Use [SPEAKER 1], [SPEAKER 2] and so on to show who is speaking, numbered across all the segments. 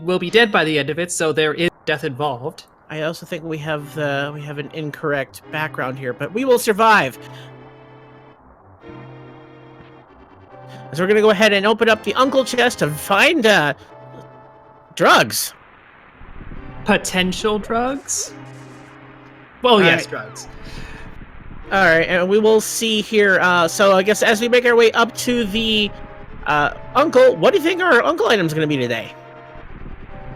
[SPEAKER 1] will be dead by the end of it, so there is death involved.
[SPEAKER 2] I also think we have an incorrect background here, but we will survive. So we're gonna go ahead and open up the uncle chest to find drugs.
[SPEAKER 1] Potential drugs? Well,
[SPEAKER 2] All
[SPEAKER 1] yes,
[SPEAKER 2] right.
[SPEAKER 1] drugs.
[SPEAKER 2] All right, and we will see here. So I guess as we make our way up to the uncle, what do you think our uncle item is going to be today?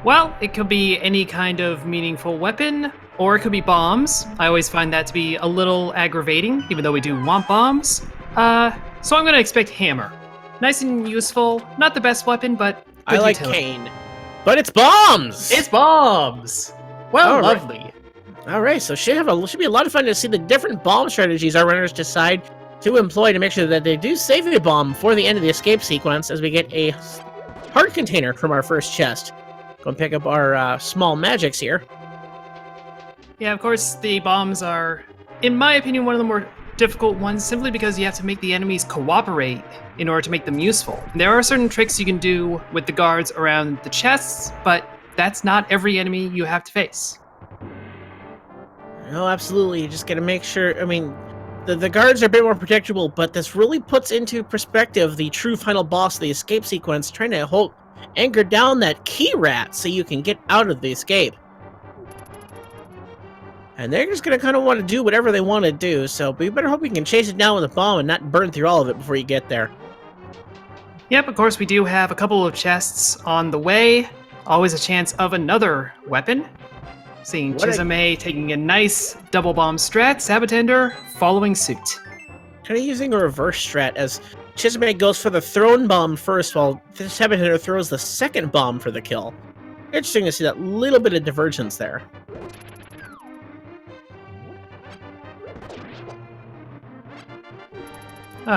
[SPEAKER 1] Well, it could be any kind of meaningful weapon, or it could be bombs. I always find that to be a little aggravating, even though we do want bombs. So I'm going to expect hammer. Nice and useful. Not the best weapon, but
[SPEAKER 2] I like
[SPEAKER 1] utility.
[SPEAKER 2] cane. But it's bombs!
[SPEAKER 1] It's bombs! Well,
[SPEAKER 2] All right.
[SPEAKER 1] lovely.
[SPEAKER 2] All right, so should be a lot of fun to see the different bomb strategies our runners decide to employ to make sure that they do save a bomb for the end of the escape sequence as we get a heart container from our first chest. Go and pick up our small magics here.
[SPEAKER 1] Yeah, of course, the bombs are, in my opinion, one of the more difficult ones, simply because you have to make the enemies cooperate in order to make them useful. There are certain tricks you can do with the guards around the chests, but that's not every enemy you have to face.
[SPEAKER 2] No, absolutely. You just got to make sure. I mean, the guards are a bit more predictable, but this really puts into perspective the true final boss of the escape sequence, trying to anchor down that key rat so you can get out of the escape. And they're just going to kind of want to do whatever they want to do, so we better hope we can chase it down with a bomb and not burn through all of it before you get there.
[SPEAKER 1] Yep, of course, we do have a couple of chests on the way. Always a chance of another weapon. Seeing Chisame taking a nice double bomb strat, Sab0tender following suit.
[SPEAKER 2] Kind of using a reverse strat as Chisame goes for the thrown bomb first while Sab0tender throws the second bomb for the kill. Interesting to see that little bit of divergence there.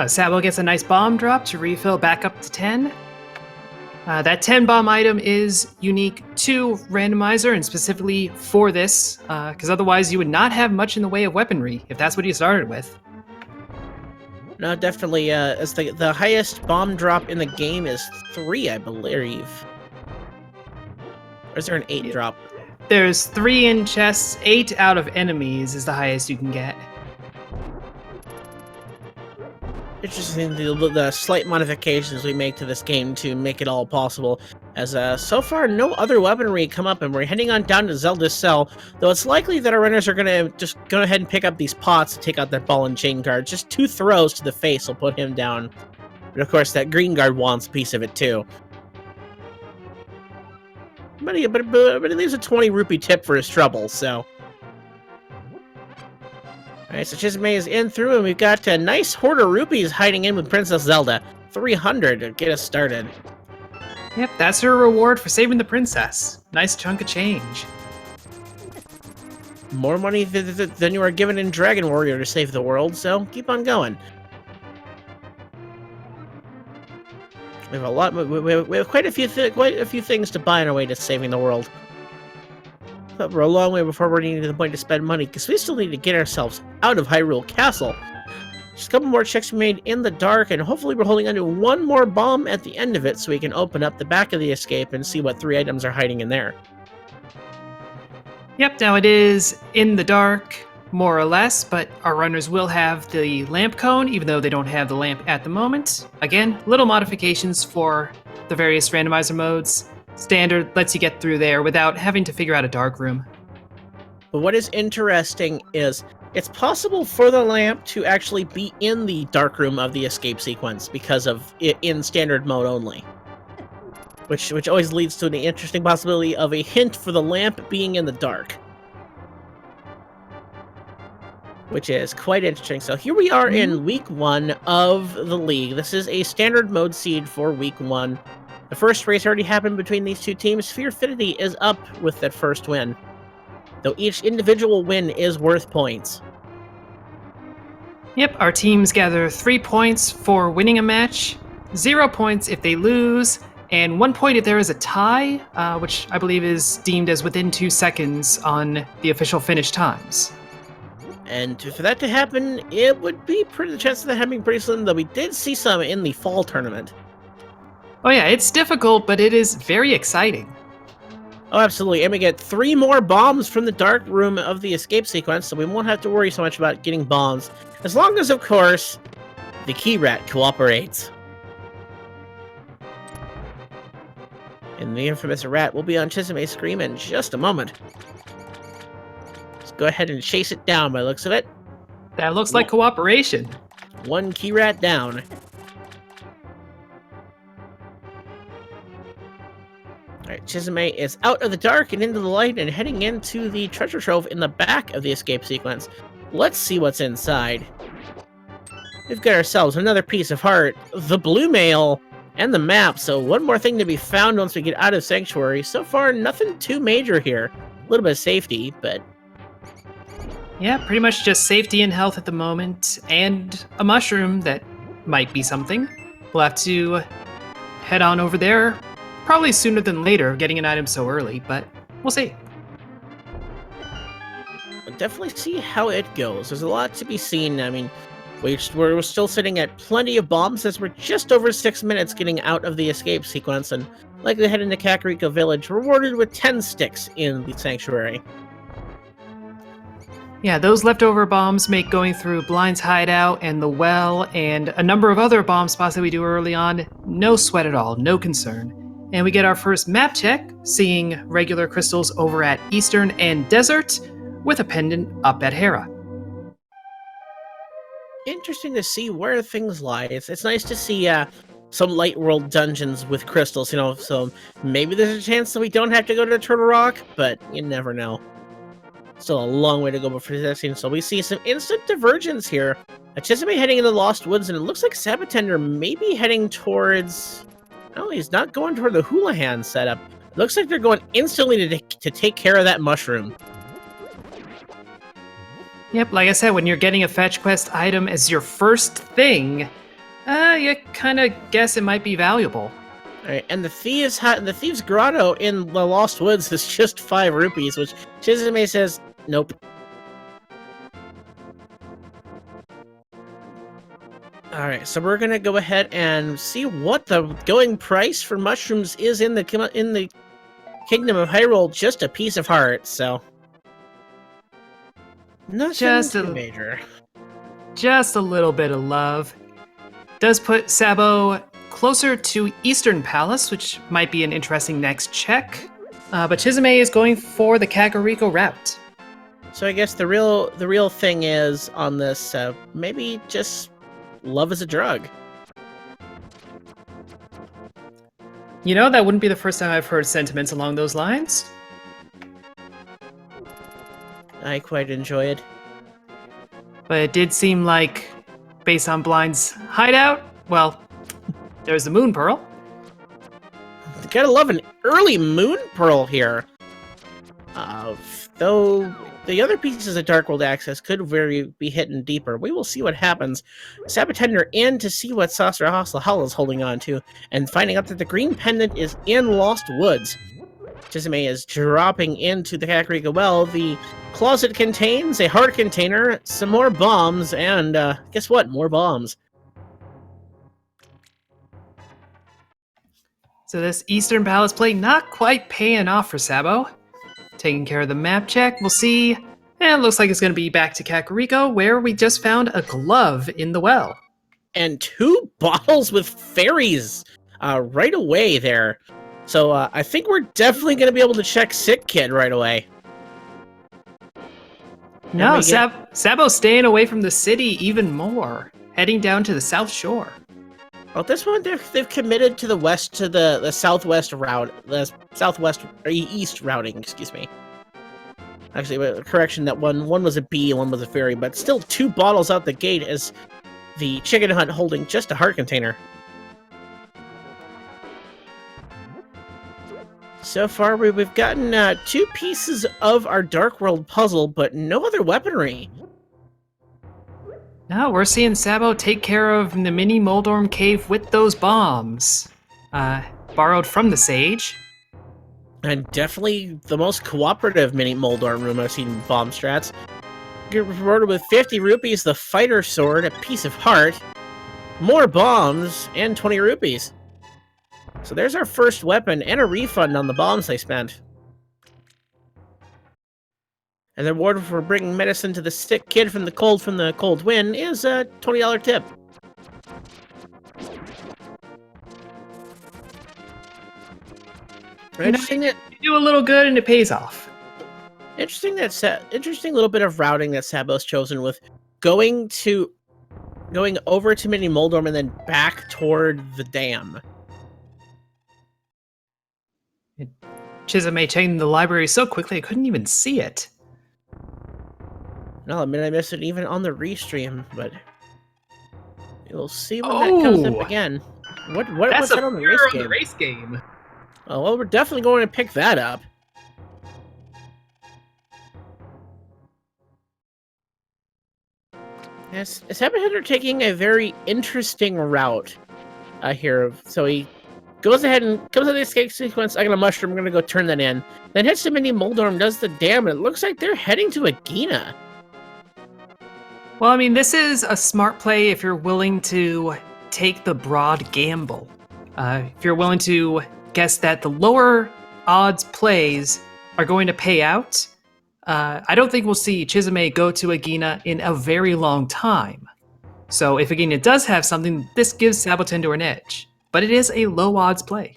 [SPEAKER 1] Sabo gets a nice bomb drop to refill back up to 10. That 10 bomb item is unique to Randomizer, and specifically for this, because otherwise you would not have much in the way of weaponry, if that's what you started with.
[SPEAKER 2] No, definitely, as the highest bomb drop in the game is 3, I believe. Or is there an 8 drop?
[SPEAKER 1] There's 3 in chests, 8 out of enemies is the highest you can get.
[SPEAKER 2] Interesting, the slight modifications we make to this game to make it all possible, as so far no other weaponry come up, and we're heading on down to Zelda's cell, though it's likely that our runners are going to just go ahead and pick up these pots to take out that ball and chain guard. Just 2 throws to the face will put him down, but of course that green guard wants a piece of it too. But he leaves a 20 rupee tip for his trouble, so... Alright, so Chisame is in through, and we've got a nice hoard of rupees hiding in with Princess Zelda. 300 to get us started.
[SPEAKER 1] Yep, that's her reward for saving the princess. Nice chunk of change.
[SPEAKER 2] More money than you are given in Dragon Warrior to save the world, so keep on going. We have a lot. We have quite a few things to buy on our way to saving the world. But we're a long way before we're getting to the point to spend money, because we still need to get ourselves out of Hyrule Castle. Just a couple more checks we made in the dark, and hopefully we're holding onto one more bomb at the end of it so we can open up the back of the escape and see what 3 items are hiding in there.
[SPEAKER 1] Yep, now it is in the dark, more or less, but our runners will have the lamp cone, even though they don't have the lamp at the moment. Again, little modifications for the various randomizer modes. Standard lets you get through there without having to figure out a dark room.
[SPEAKER 2] But what is interesting is it's possible for the lamp to actually be in the dark room of the escape sequence because of it in standard mode only. Which always leads to the interesting possibility of a hint for the lamp being in the dark. Which is quite interesting. So here we are in week 1 of the league. This is a standard mode seed for week 1. The first race already happened between these two teams. Fearfinity is up with that first win, though each individual win is worth points.
[SPEAKER 1] Yep, our teams gather 3 points for winning a match, 0 points if they lose, and 1 point if there is a tie, which I believe is deemed as within 2 seconds on the official finish times.
[SPEAKER 2] And for that to happen, it would be the chances of that happening pretty slim, though we did see some in the fall tournament.
[SPEAKER 1] Oh yeah, it's difficult, but it is very exciting.
[SPEAKER 2] Oh, absolutely. And we get 3 more bombs from the dark room of the escape sequence, so we won't have to worry so much about getting bombs. As long as, of course, the key rat cooperates. And the infamous rat will be on Chisame's screen in just a moment. Let's go ahead and chase it down by the looks of it.
[SPEAKER 1] That looks like cooperation.
[SPEAKER 2] 1 key rat down. Alright, Chisame is out of the dark and into the light and heading into the treasure trove in the back of the escape sequence. Let's see what's inside. We've got ourselves another piece of heart, the blue mail, and the map, so one more thing to be found once we get out of Sanctuary. So far, nothing too major here. A little bit of safety, but...
[SPEAKER 1] Yeah, pretty much just safety and health at the moment, and a mushroom that might be something. We'll have to head on over there, probably sooner than later, getting an item so early, but we'll see.
[SPEAKER 2] We'll definitely see how it goes. There's a lot to be seen. I mean, we're still sitting at plenty of bombs as we're just over 6 minutes getting out of the escape sequence and likely head into Kakariko Village, rewarded with 10 sticks in the Sanctuary.
[SPEAKER 1] Yeah, those leftover bombs make going through Blind's hideout and the well and a number of other bomb spots that we do early on no sweat at all, no concern. And we get our first map check, seeing regular crystals over at Eastern and Desert, with a pendant up at Hera.
[SPEAKER 2] Interesting to see where things lie. It's nice to see some light world dungeons with crystals, you know, so maybe there's a chance that we don't have to go to Turtle Rock, but you never know. Still a long way to go before that scene, so we see some instant divergence here. Chisame heading into the Lost Woods, and it looks like Sab0tender may be heading towards... Oh, he's not going toward the Houlihan setup. It looks like they're going instantly to take care of that mushroom.
[SPEAKER 1] Yep, like I said, when you're getting a fetch quest item as your first thing, you kind of guess it might be valuable.
[SPEAKER 2] Alright, and the Thieves' Grotto in the Lost Woods is just 5 rupees, which Chisame says, nope. Alright, so we're gonna go ahead and see what the going price for mushrooms is in the Kingdom of Hyrule. Just a piece of heart, so... Nothing
[SPEAKER 1] Just
[SPEAKER 2] too major.
[SPEAKER 1] Just a little bit of love. Does put Sabo closer to Eastern Palace, which might be an interesting next check. But Chisame is going for the Kakariko route.
[SPEAKER 2] So I guess the real thing is on this, maybe just love is a drug.
[SPEAKER 1] You know, that wouldn't be the first time I've heard sentiments along those lines.
[SPEAKER 2] I quite enjoy it.
[SPEAKER 1] But it did seem like, based on Blind's hideout, well, there's the Moon Pearl.
[SPEAKER 2] Gotta love an early Moon Pearl here. Though the other pieces of Dark World access could be hidden deeper. We will see what happens. Sab0tender in to see what Sasra Hasahal is holding on to, and finding out that the green pendant is in Lost Woods. Chisame is dropping into the Kakariko well. The closet contains a heart container, some more bombs, and guess what? More bombs.
[SPEAKER 1] So this Eastern Palace play not quite paying off for Sabo. Taking care of the map check, we'll see. And it looks like it's going to be back to Kakariko, where we just found a glove in the well.
[SPEAKER 2] And 2 bottles with fairies right away there. So I think we're definitely going to be able to check Sick Kid right away.
[SPEAKER 1] No, Sabo's staying away from the city even more, heading down to the South Shore.
[SPEAKER 2] Well, at this point, they've committed to the west, to the southwest route, the southwest or east routing. Excuse me. Actually, correction, that one was a bee, one was a fairy, but still 2 bottles out the gate as the chicken hunt holding just a heart container. So far, we've gotten 2 pieces of our Dark World puzzle, but no other weaponry.
[SPEAKER 1] No, we're seeing Sabo take care of the mini Moldorm cave with those bombs. Borrowed from the Sage.
[SPEAKER 2] And definitely the most cooperative mini Moldorm room I've seen in bomb strats. Get rewarded with 50 rupees, the fighter sword, a piece of heart, more bombs, and 20 rupees. So there's our first weapon and a refund on the bombs they spent. And the reward for bringing medicine to the sick kid from the cold wind is a $20 tip. Interesting that
[SPEAKER 1] You do a little good and it pays off.
[SPEAKER 2] interesting little bit of routing that Sabos chosen with going over to Mini Moldorm and then back toward the dam.
[SPEAKER 1] Chisame checking the library so quickly I couldn't even see it.
[SPEAKER 2] And I'll admit I missed it even on the restream, but we'll see when that comes up again. What's that on the
[SPEAKER 1] race game?
[SPEAKER 2] Oh, well, we're definitely going to pick that up. Yes, Sab0tender taking a very interesting route here. So he goes ahead and comes out of the escape sequence. I got a mushroom. I'm going to go turn that in. Then hits the Mini Moldorm, does the dam, and it looks like they're heading to Agina.
[SPEAKER 1] Well, I mean, this is a smart play if you're willing to take the broad gamble. If you're willing to guess that the lower odds plays are going to pay out, I don't think we'll see Chisame go to Agina in a very long time. So if Agina does have something, this gives Sab0tender an edge. But it is a low odds play.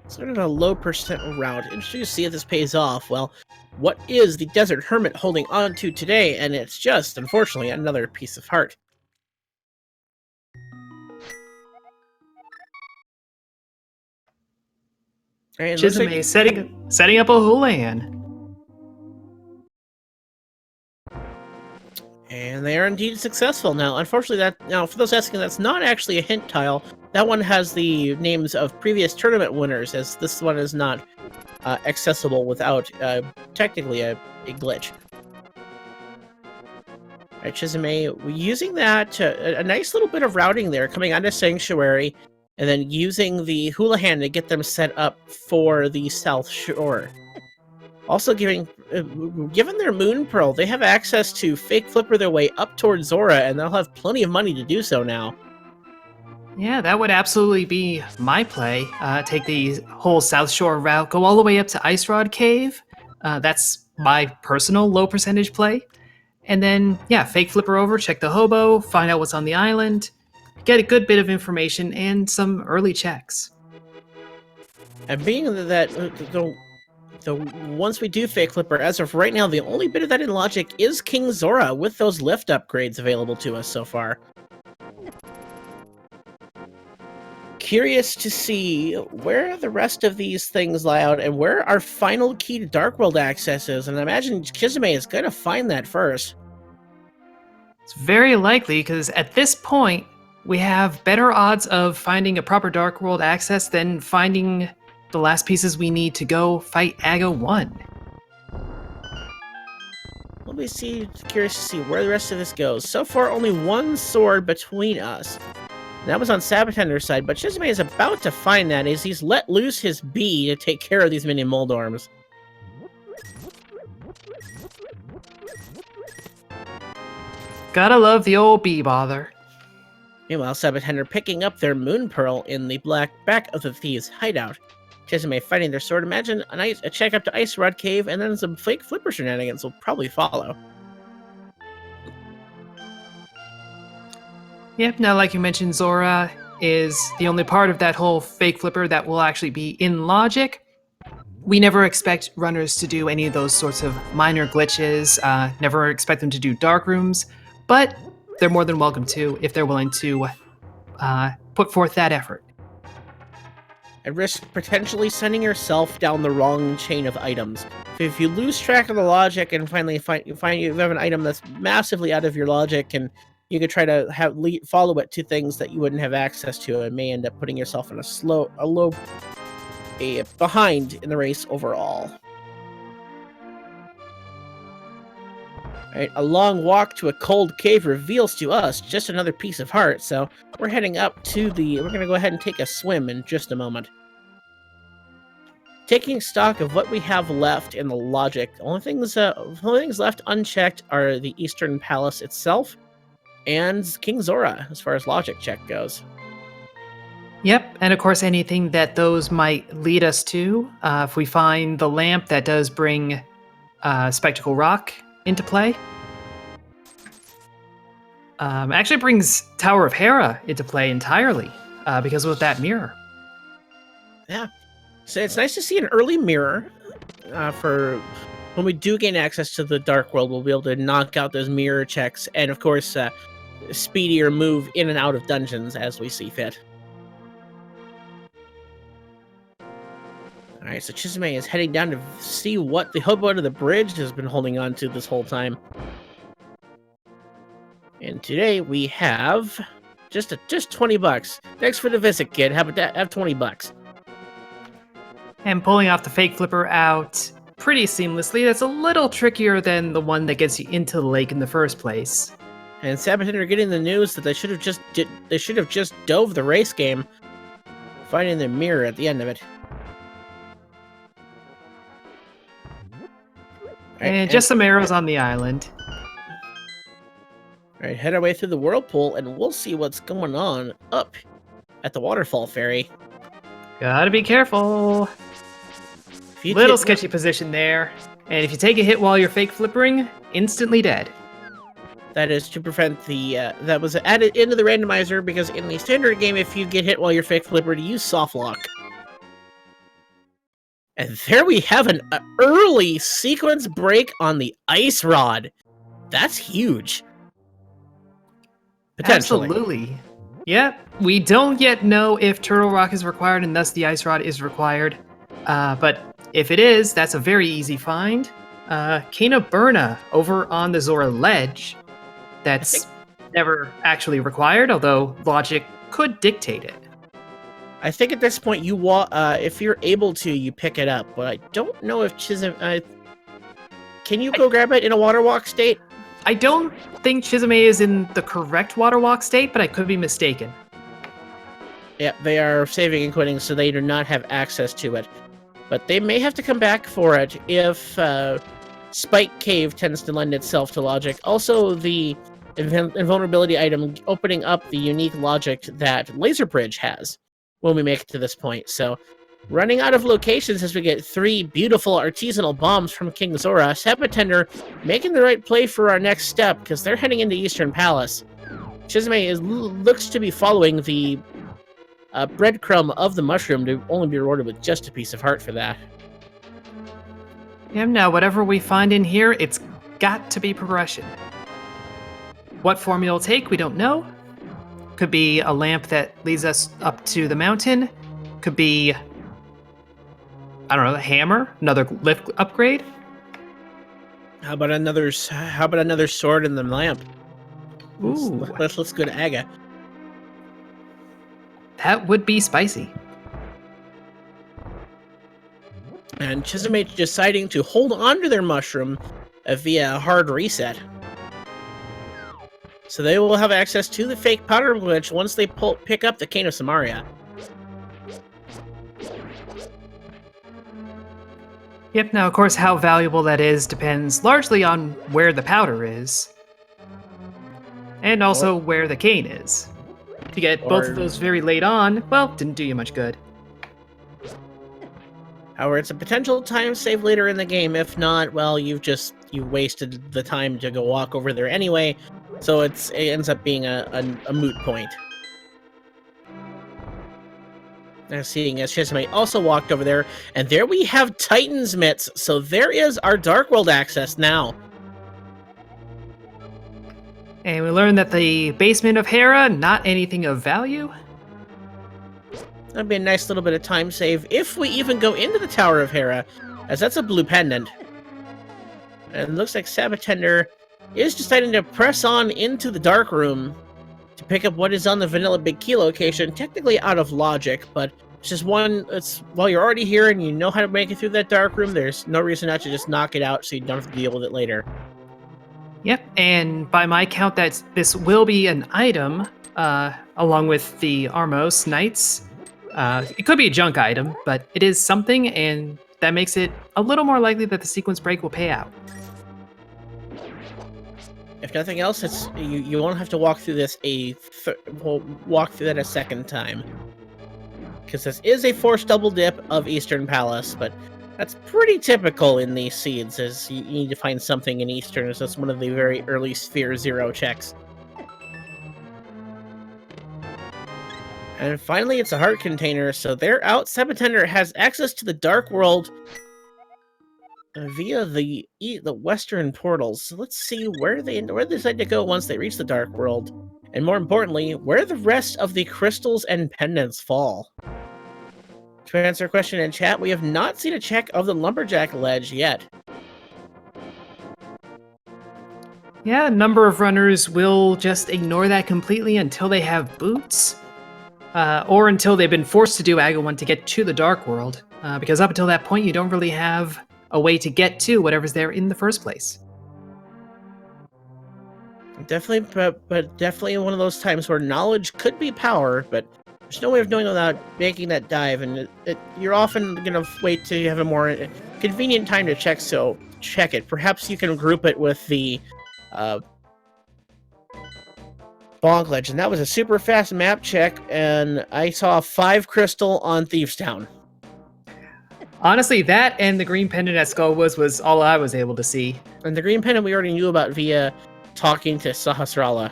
[SPEAKER 2] Sort of a low percent route. Interesting to see if this pays off. Well, what is the Desert Hermit holding on to today? And it's just, unfortunately, another piece of heart. And
[SPEAKER 1] Chisame setting up a Houlihan.
[SPEAKER 2] And they are indeed successful. Now, unfortunately, for those asking, that's not actually a hint tile. That one has the names of previous tournament winners, as this one is not accessible without technically a glitch. Alright, Chisame, using that, a nice little bit of routing there, coming onto Sanctuary, and then using the Houlihan to get them set up for the South Shore. Also, given their Moon Pearl, they have access to fake flipper their way up towards Zora, and they'll have plenty of money to do so now.
[SPEAKER 1] Yeah, that would absolutely be my play. Take the whole South Shore route, go all the way up to Ice Rod Cave. That's my personal low percentage play. And then, yeah, fake flipper over, check the hobo, find out what's on the island, get a good bit of information, and some early checks.
[SPEAKER 2] And being that once we do fake flipper, as of right now, the only bit of that in logic is King Zora with those lift upgrades available to us so far. Curious to see where the rest of these things lie out and where our final key to Dark World access is, and I imagine Chisame is going to find that first.
[SPEAKER 1] It's very likely, because at this point, we have better odds of finding a proper Dark World access than finding the last pieces we need to go fight Aga 1.
[SPEAKER 2] Let me see, curious to see where the rest of this goes. So far, only one sword between us. And that was on Sab0tender's side, but Chisame is about to find that as he's let loose his bee to take care of these Mini Moldorms.
[SPEAKER 1] Gotta love the old bee bother.
[SPEAKER 2] Meanwhile, Sab0tender picking up their Moon Pearl in the back of the thieves' hideout. Chisame fighting their sword. Imagine a check up to Ice Rod Cave, and then some fake flipper shenanigans will probably follow.
[SPEAKER 1] Yep, now like you mentioned, Zora is the only part of that whole fake flipper that will actually be in logic. We never expect runners to do any of those sorts of minor glitches, never expect them to do dark rooms, but they're more than welcome to if they're willing to put forth that effort.
[SPEAKER 2] At risk potentially sending yourself down the wrong chain of items. If you lose track of the logic and finally find you have an item that's massively out of your logic, and you could try to follow it to things that you wouldn't have access to, and may end up putting yourself in a behind in the race overall. Right, a long walk to a cold cave reveals to us just another piece of heart, so we're heading up to we're going to go ahead and take a swim in just a moment. Taking stock of what we have left in the logic, the only things left unchecked are the Eastern Palace itself and King Zora, as far as logic check goes.
[SPEAKER 1] Yep, and of course anything that those might lead us to. If we find the lamp that does bring Spectacle Rock into play. Actually brings Tower of Hera into play entirely because of that mirror.
[SPEAKER 2] Yeah. So it's nice to see an early mirror for when we do gain access to the Dark World. We'll be able to knock out those mirror checks and, of course, speedier move in and out of dungeons as we see fit. Alright, so Chisame is heading down to see what the hobo under the bridge has been holding on to this whole time. And today we have just 20 bucks. Thanks for the visit, kid. How about that? Have 20 bucks.
[SPEAKER 1] And pulling off the fake flipper out pretty seamlessly. That's a little trickier than the one that gets you into the lake in the first place.
[SPEAKER 2] And Sab0tender getting the news that they should have just dove the race game, finding the mirror at the end of it.
[SPEAKER 1] And just some arrows on the island.
[SPEAKER 2] Alright, head our way through the whirlpool and we'll see what's going on up at the waterfall ferry.
[SPEAKER 1] Gotta be careful. Little sketchy position there. And if you take a hit while you're fake flippering, instantly dead.
[SPEAKER 2] That is to prevent the, that was added into the randomizer because in the standard game, if you get hit while you're fake flippering, you use soft lock. And there we have an early sequence break on the ice rod. That's huge. Potentially.
[SPEAKER 1] Absolutely. Yep. We don't yet know if Turtle Rock is required and thus the ice rod is required. But if it is, that's a very easy find. Kana Burna over on the Zora ledge. That's never actually required, although logic could dictate it.
[SPEAKER 2] I think at this point, if you're able to, you pick it up. But I don't know if Chisame... can you go grab it in a water walk state?
[SPEAKER 1] I don't think Chisame is in the correct water walk state, but I could be mistaken.
[SPEAKER 2] Yeah, they are saving and quitting, so they do not have access to it. But they may have to come back for it if Spike Cave tends to lend itself to logic. Also, the invulnerability item opening up the unique logic that Laser Bridge has when we make it to this point. So, running out of locations as we get 3 beautiful artisanal bombs from King Zora, Sab0tender making the right play for our next step because they're heading into Eastern Palace. Chisame looks to be following the breadcrumb of the mushroom to only be rewarded with just a piece of heart for that.
[SPEAKER 1] Yeah, now whatever we find in here, it's got to be progression. What form it'll take, we don't know. Could be a lamp that leads us up to the mountain. Could be, I don't know, a hammer, another lift upgrade.
[SPEAKER 2] How about another sword in the lamp?
[SPEAKER 1] Ooh,
[SPEAKER 2] let's go to Aga.
[SPEAKER 1] That would be spicy.
[SPEAKER 2] And Chisame deciding to hold on to their mushroom via a hard reset. So they will have access to the fake powder glitch once they pick up the Cane of Samaria.
[SPEAKER 1] Yep, now of course how valuable that is depends largely on where the powder is. And also where the cane is. If you get both of those very late on, well, didn't do you much good.
[SPEAKER 2] However, it's a potential time save later in the game. If not, well, you wasted the time to go walk over there anyway, so it ends up being a moot point. Now seeing as Chisame also walked over there, and there we have Titan's Mitts, so there is our Dark World access now.
[SPEAKER 1] And we learned that the basement of Hera, not anything of value.
[SPEAKER 2] That'd be a nice little bit of time save if we even go into the Tower of Hera, as that's a blue pendant. And it looks like Sab0tender is deciding to press on into the Dark Room to pick up what is on the Vanilla Big Key location, technically out of logic, but it's just while you're already here and you know how to make it through that Dark Room, there's no reason not to just knock it out so you don't have to deal with it later.
[SPEAKER 1] Yep, and by my count, this will be an item, along with the Armos Knights. It could be a junk item, but it is something, and that makes it a little more likely that the sequence break will pay out.
[SPEAKER 2] If nothing else, you won't have to walk through this walk through that a second time, because this is a forced double dip of Eastern Palace. But That's pretty typical in these seeds, as you need to find something in Eastern, as that's one of the very early Sphere Zero checks. And finally, it's a heart container, so they're out. Sab0tender has access to the Dark World via the Western portals. So let's see where they decide to go once they reach the Dark World, and more importantly, where the rest of the crystals and pendants fall. To answer a question in chat, we have not seen a check of the Lumberjack Ledge yet.
[SPEAKER 1] Yeah, a number of runners will just ignore that completely until they have boots, or until they've been forced to do Aga 1 to get to the Dark World, because up until that point, you don't really have a way to get to whatever's there in the first place.
[SPEAKER 2] Definitely, but definitely one of those times where knowledge could be power, but there's no way of knowing without making that dive, and you're often going to wait to have a more convenient time to check it. Perhaps you can group it with the Bonk Ledge, and that was a super fast map check, and I saw 5 crystal on Thieves Town.
[SPEAKER 1] Honestly, that and the green pendant at Skullwoods was all I was able to see.
[SPEAKER 2] And the green pendant we already knew about via talking to Sahasrara.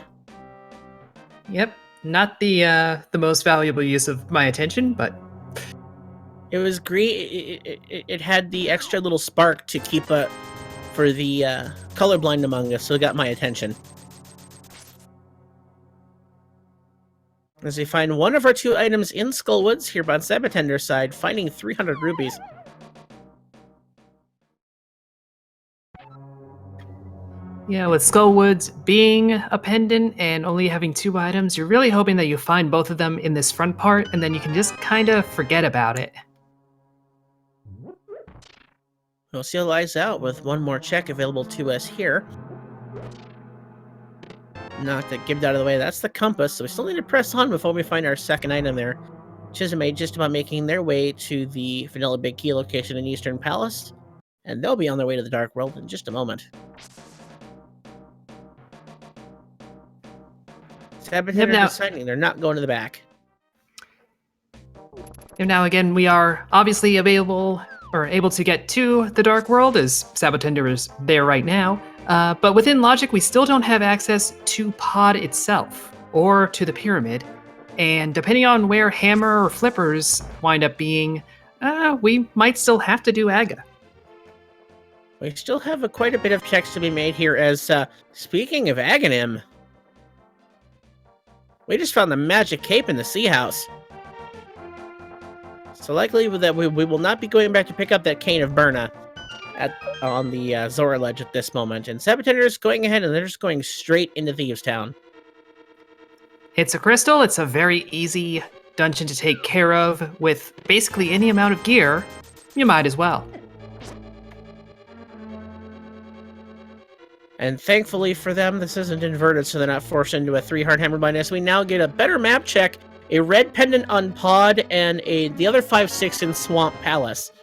[SPEAKER 1] Yep, not the most valuable use of my attention, but
[SPEAKER 2] it was green. It had the extra little spark to keep for the colorblind among us, so it got my attention. As we find one of our 2 items in Skullwoods, here on Sab0tender's side, finding 300 rubies.
[SPEAKER 1] Yeah, with Skullwoods being a pendant and only having 2 items, you're really hoping that you find both of them in this front part, and then you can just kind of forget about it.
[SPEAKER 2] We'll see how lies out with one more check available to us here. Not to get out of the way, that's the compass, so we still need to press on before we find our second item there. Chisame just about making their way to the Vanilla Big Key location in Eastern Palace, and they'll be on their way to the Dark World in just a moment. Sab0tender deciding they're not going to the back.
[SPEAKER 1] And now again, we are obviously able to get to the Dark World, as Sab0tender is there right now. But within logic, we still don't have access to Pod itself, or to the pyramid. And depending on where Hammer or Flippers wind up being, we might still have to do Aga.
[SPEAKER 2] We still have quite a bit of checks to be made here, as, speaking of Aghanim, we just found the magic cape in the Sea House. So likely that we will not be going back to pick up that Cane of Burna on the Zora Ledge at this moment. And Sab0tender is going ahead, and they're just going straight into Thieves Town.
[SPEAKER 1] It's a crystal. It's a very easy dungeon to take care of with basically any amount of gear. You might as well.
[SPEAKER 2] And thankfully for them, this isn't inverted, so they're not forced into a 3-heart hammer bind. As we now get a better map check, a red pendant on Pod, and the other 5-6 in Swamp Palace.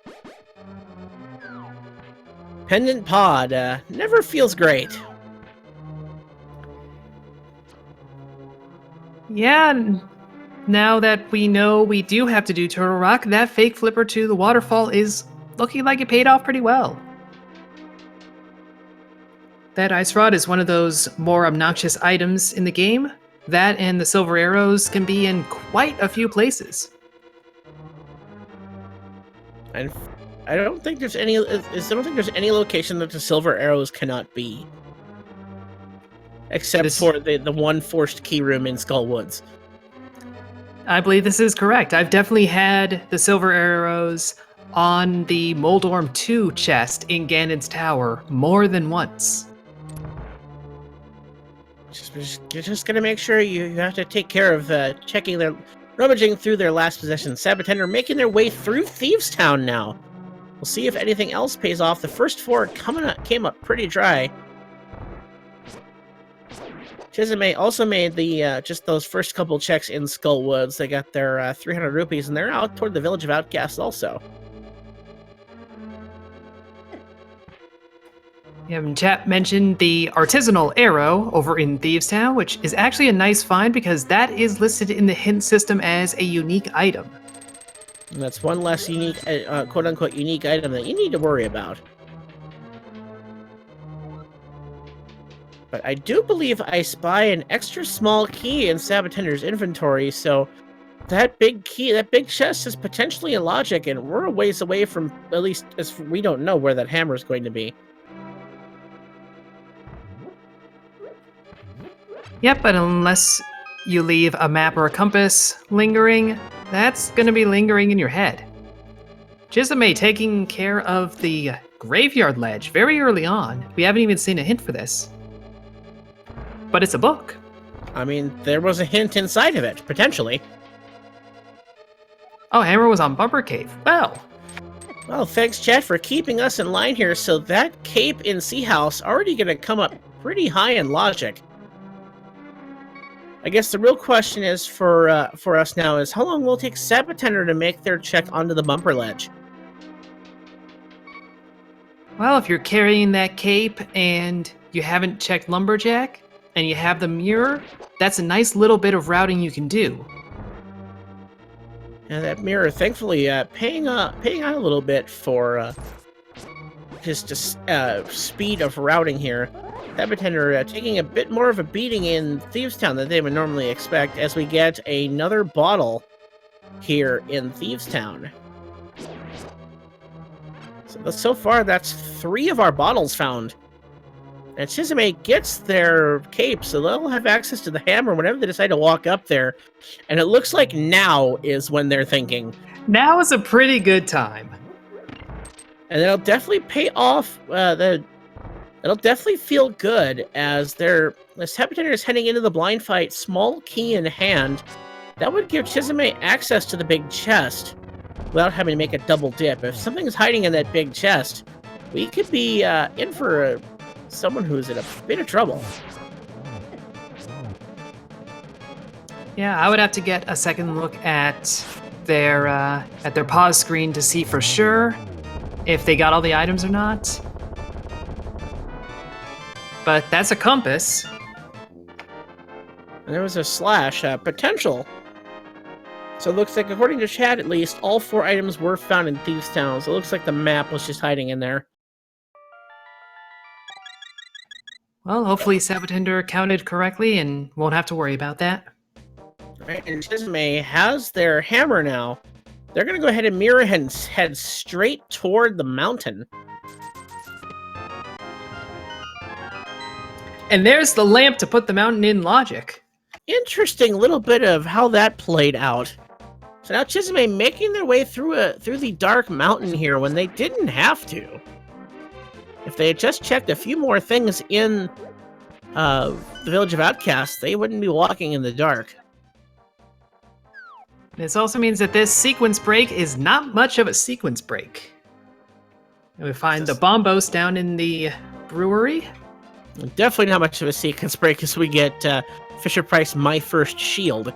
[SPEAKER 2] Pendant Pod never feels great.
[SPEAKER 1] Yeah, now that we know we do have to do Turtle Rock, that fake flipper to the waterfall is looking like it paid off pretty well. That ice rod is one of those more obnoxious items in the game. That and the silver arrows can be in quite a few places.
[SPEAKER 2] And I don't think there's any location that the silver arrows cannot be. Except for the one forced key room in Skullwoods.
[SPEAKER 1] I believe this is correct. I've definitely had the silver arrows on the Moldorm 2 chest in Ganon's Tower more than once.
[SPEAKER 2] You're just gonna make sure you have to take care of rummaging through their last possessions. Sab0tender making their way through Thieves Town now. We'll see if anything else pays off. The first 4 came up pretty dry. Chisame also made the just those first couple checks in Skullwoods. They got their 300 rupees, and they're out toward the Village of Outcasts also.
[SPEAKER 1] Chat mentioned the artisanal arrow over in Thieves Town, which is actually a nice find because that is listed in the hint system as a unique item.
[SPEAKER 2] And that's one less unique, quote-unquote, unique item that you need to worry about. But I do believe I spy an extra small key in Sab0tender's inventory, so that big key, that big chest is potentially in logic, and we're a ways away from, at least, as we don't know where that hammer is going to be.
[SPEAKER 1] Yep, but unless you leave a map or a compass lingering, that's gonna be lingering in your head. Chisame taking care of the graveyard ledge very early on. We haven't even seen a hint for this. But it's a book.
[SPEAKER 2] I mean, there was a hint inside of it, potentially.
[SPEAKER 1] Oh, Hammer was on Bumper Cave. Well,
[SPEAKER 2] Thanks, Chat, for keeping us in line here. So that cape in Sea House already going to come up pretty high in logic. I guess the real question is for us now is how long will it take Sab0tender to make their check onto the bumper ledge?
[SPEAKER 1] well, if you're carrying that cape and you haven't checked Lumberjack and you have the mirror, that's a nice little bit of routing you can do.
[SPEAKER 2] And that mirror, thankfully, paying out a little bit for just speed of routing here. Sab0tender taking a bit more of a beating in Thieves Town than they would normally expect as we get another bottle here in Thieves Town. So far, that's 3 of our bottles found. And Chisame gets their cape, so they'll have access to the hammer whenever they decide to walk up there. And it looks like now is when they're thinking.
[SPEAKER 1] Now is a pretty good time.
[SPEAKER 2] And it'll definitely pay off. It'll definitely feel good as Sab0tender is heading into the blind fight, small key in hand. That would give Chisame access to the big chest without having to make a double dip. If something's hiding in that big chest, we could be in for someone who's in a bit of trouble.
[SPEAKER 1] Yeah, I would have to get a second look at their pause screen to see for sure if they got all the items or not. But that's a compass.
[SPEAKER 2] And there was a slash, potential. So it looks like, according to chat at least, all 4 items were found in Thieves Town. So it looks like the map was just hiding in there.
[SPEAKER 1] Well, hopefully Sab0tender counted correctly and won't have to worry about that.
[SPEAKER 2] Right, and Chisame has their hammer now. They're going to go ahead and mirror and head straight toward the mountain.
[SPEAKER 1] And there's the lamp to put the mountain in logic.
[SPEAKER 2] Interesting little bit of how that played out. So now Chisame making their way through the dark mountain here when they didn't have to. If they had just checked a few more things in the Village of Outcasts, they wouldn't be walking in the dark.
[SPEAKER 1] This also means that this sequence break is not much of a sequence break. And we find the Bombos down in the brewery.
[SPEAKER 2] Definitely not much of a sequence break as we get Fisher-Price My First Shield.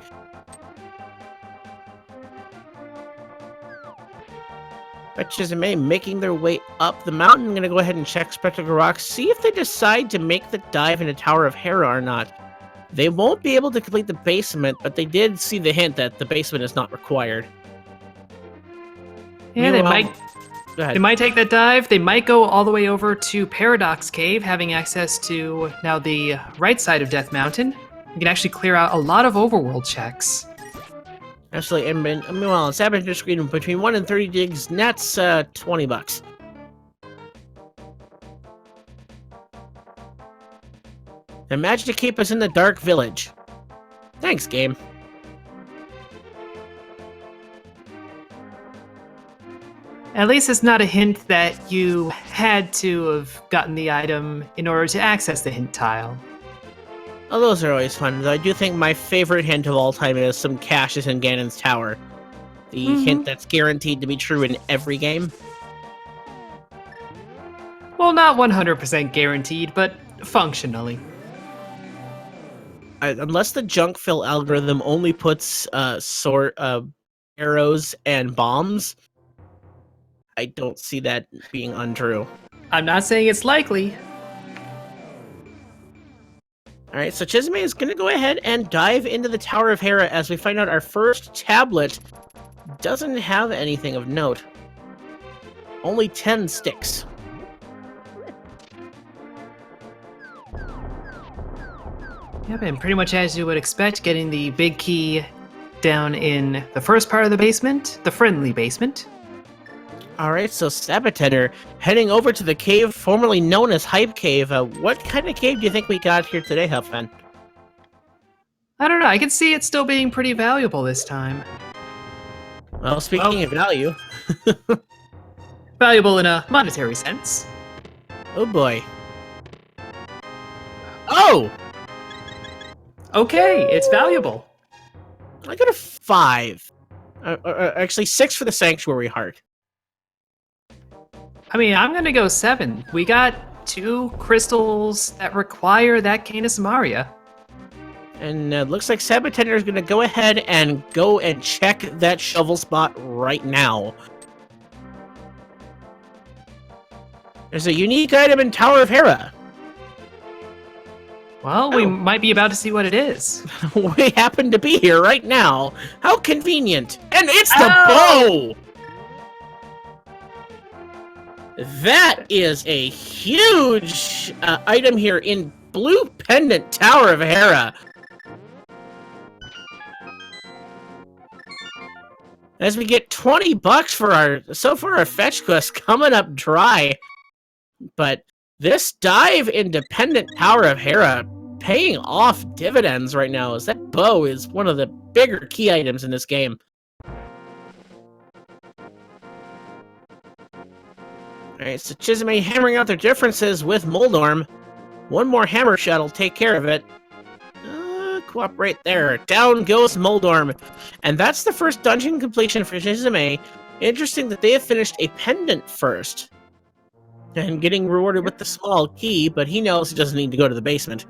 [SPEAKER 2] But Chisame making their way up the mountain. I'm going to go ahead and check Spectacle Rocks, see if they decide to make the dive into Tower of Hera or not. They won't be able to complete the basement, but they did see the hint that the basement is not required.
[SPEAKER 1] Yeah, they might take that dive. They might go all the way over to Paradox Cave, having access to now the right side of Death Mountain. You can actually clear out a lot of overworld checks.
[SPEAKER 2] Absolutely, and meanwhile, on Sab0tender screen, between 1 and 30 digs, and that's $20. Imagine to keep us in the dark village. Thanks, game.
[SPEAKER 1] At least it's not a hint that you had to have gotten the item in order to access the hint tile.
[SPEAKER 2] Oh, those are always fun, though I do think my favorite hint of all time is some caches in Ganon's Tower. The hint that's guaranteed to be true in every game.
[SPEAKER 1] Well, not 100% guaranteed, but functionally.
[SPEAKER 2] Unless the junk fill algorithm only puts arrows and bombs, I don't see that being untrue.
[SPEAKER 1] I'm not saying it's likely.
[SPEAKER 2] Alright, so Chisame is going to go ahead and dive into the Tower of Hera as we find out our first tablet doesn't have anything of note. Only 10 sticks.
[SPEAKER 1] Yep, and pretty much as you would expect, getting the big key down in the first part of the basement, the friendly basement.
[SPEAKER 2] Alright, so Sab0tender, heading over to the cave formerly known as Hype Cave. What kind of cave do you think we got here today, Huffman?
[SPEAKER 1] I don't know, I can see it still being pretty valuable this time.
[SPEAKER 2] Well, speaking of value...
[SPEAKER 1] Valuable in a monetary sense.
[SPEAKER 2] Oh boy. Oh!
[SPEAKER 1] Okay, it's valuable.
[SPEAKER 2] I got a 5. Actually, 6 for the Sanctuary Heart.
[SPEAKER 1] I mean, I'm gonna go 7. We got 2 crystals that require that Canis Maria.
[SPEAKER 2] And looks like Sab0tender is going to go ahead and check that shovel spot right now. There's a unique item in Tower of Hera.
[SPEAKER 1] Well, we might be about to see what it is.
[SPEAKER 2] We happen to be here right now. How convenient. And it's the bow! That is a huge item here in Blue Pendant Tower of Hera. As we get $20 for our fetch quest coming up dry. But this dive in Dependent Tower of Hera paying off dividends right now, as that bow is one of the bigger key items in this game. Alright, so Chisame hammering out their differences with Moldorm. One more hammer shot will take care of it. Cooperate there. Down goes Moldorm. And that's the first dungeon completion for Chisame. Interesting that they have finished a pendant first. And getting rewarded with the small key, but he knows he doesn't need to go to the basement.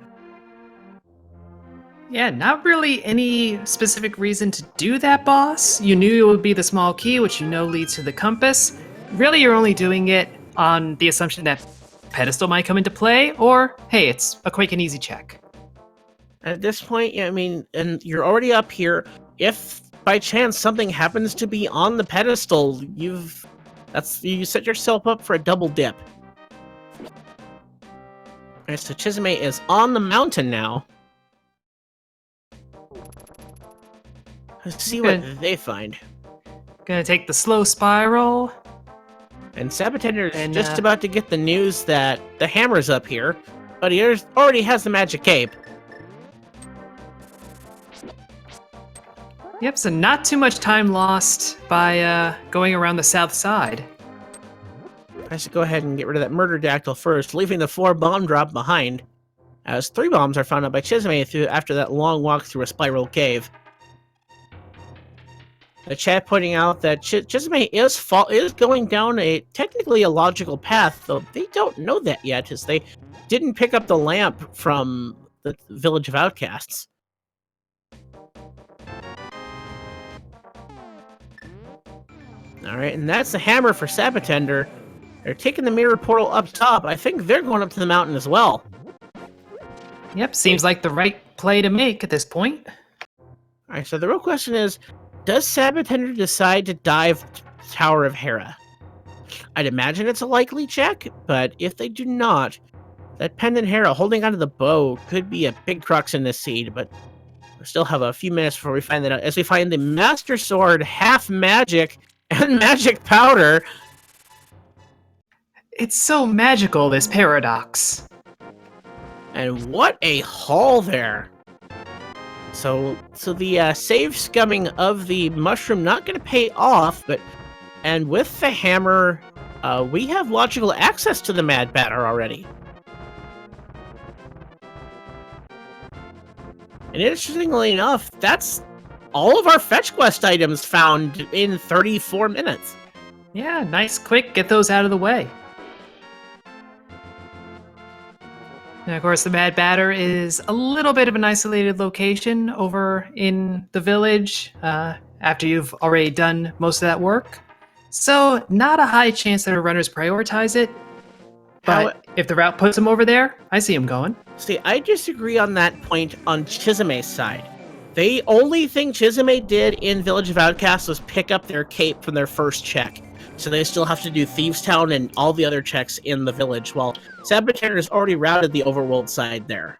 [SPEAKER 1] Yeah, not really any specific reason to do that, boss. You knew it would be the small key, which you know leads to the compass. Really, you're only doing it on the assumption that pedestal might come into play, or, hey, it's a quick and easy check.
[SPEAKER 2] At this point, I mean, and you're already up here. If by chance something happens to be on the pedestal, you set yourself up for a double dip. Alright, so Chisame is on the mountain now. Let's see what they find.
[SPEAKER 1] Gonna take the slow spiral.
[SPEAKER 2] And Sab0tender is just about to get the news that the hammer's up here, but he already has the magic cape.
[SPEAKER 1] Yep, so not too much time lost by going around the south side.
[SPEAKER 2] I should go ahead and get rid of that murder dactyl first, leaving the 4 bomb drop behind, as 3 bombs are found out by Chisame after that long walk through a spiral cave. The chat pointing out that Chisame is going down technically a logical path, though they don't know that yet, as they didn't pick up the lamp from the Village of Outcasts. Alright, and that's the hammer for Sab0tender. They're taking the mirror portal up top. I think they're going up to the mountain as well.
[SPEAKER 1] Yep, seems like the right play to make at this point.
[SPEAKER 2] Alright, so the real question is, does Sab0tender decide to dive Tower of Hera? I'd imagine it's a likely check, but if they do not, that pendant Hera holding onto the bow could be a big crux in this seed, but we still have a few minutes before we find that out, as we find the Master Sword, half magic, and magic powder.
[SPEAKER 1] It's so magical, this paradox.
[SPEAKER 2] And what a haul there. So the save scumming of the mushroom not going to pay off, and with the hammer, we have logical access to the Mad Batter already. And interestingly enough, that's all of our fetch quest items found in 34 minutes.
[SPEAKER 1] Yeah, nice, quick, get those out of the way. And of course, the Mad Batter is a little bit of an isolated location over in the village after you've already done most of that work. So, not a high chance that our runners prioritize it. But if the route puts them over there, I see them going.
[SPEAKER 2] See, I disagree on that point on Chisame's side. The only thing Chisame did in Village of Outcasts was pick up their cape from their first check. So they still have to do Thieves Town and all the other checks in the village, while Sab0tender has already routed the overworld side there.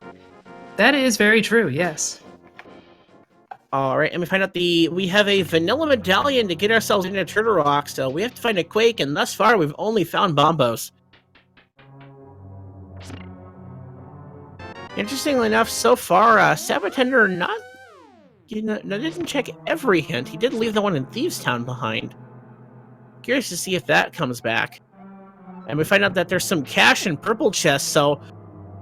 [SPEAKER 1] That is very true, yes.
[SPEAKER 2] Alright, and we find out we have a vanilla medallion to get ourselves into Turtle Rock, so we have to find a Quake, and thus far we've only found Bombos. Interestingly enough, so far, Sab0tender didn't check every hint. He did leave the one in Thieves Town behind. Curious to see if that comes back. And we find out that there's some cash in purple chests, so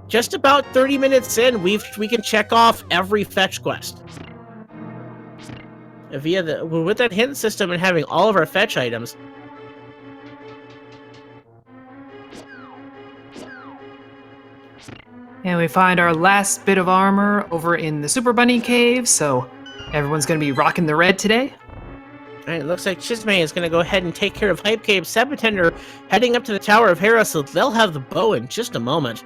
[SPEAKER 2] just about 30 minutes in, we can check off every fetch quest. With that hint system and having all of our fetch items.
[SPEAKER 1] And we find our last bit of armor over in the Super Bunny Cave, so everyone's going to be rocking the red today.
[SPEAKER 2] And it looks like Chisame is going to go ahead and take care of Hype Cave. Sab0tender heading up to the Tower of Hera, so they'll have the bow in just a moment.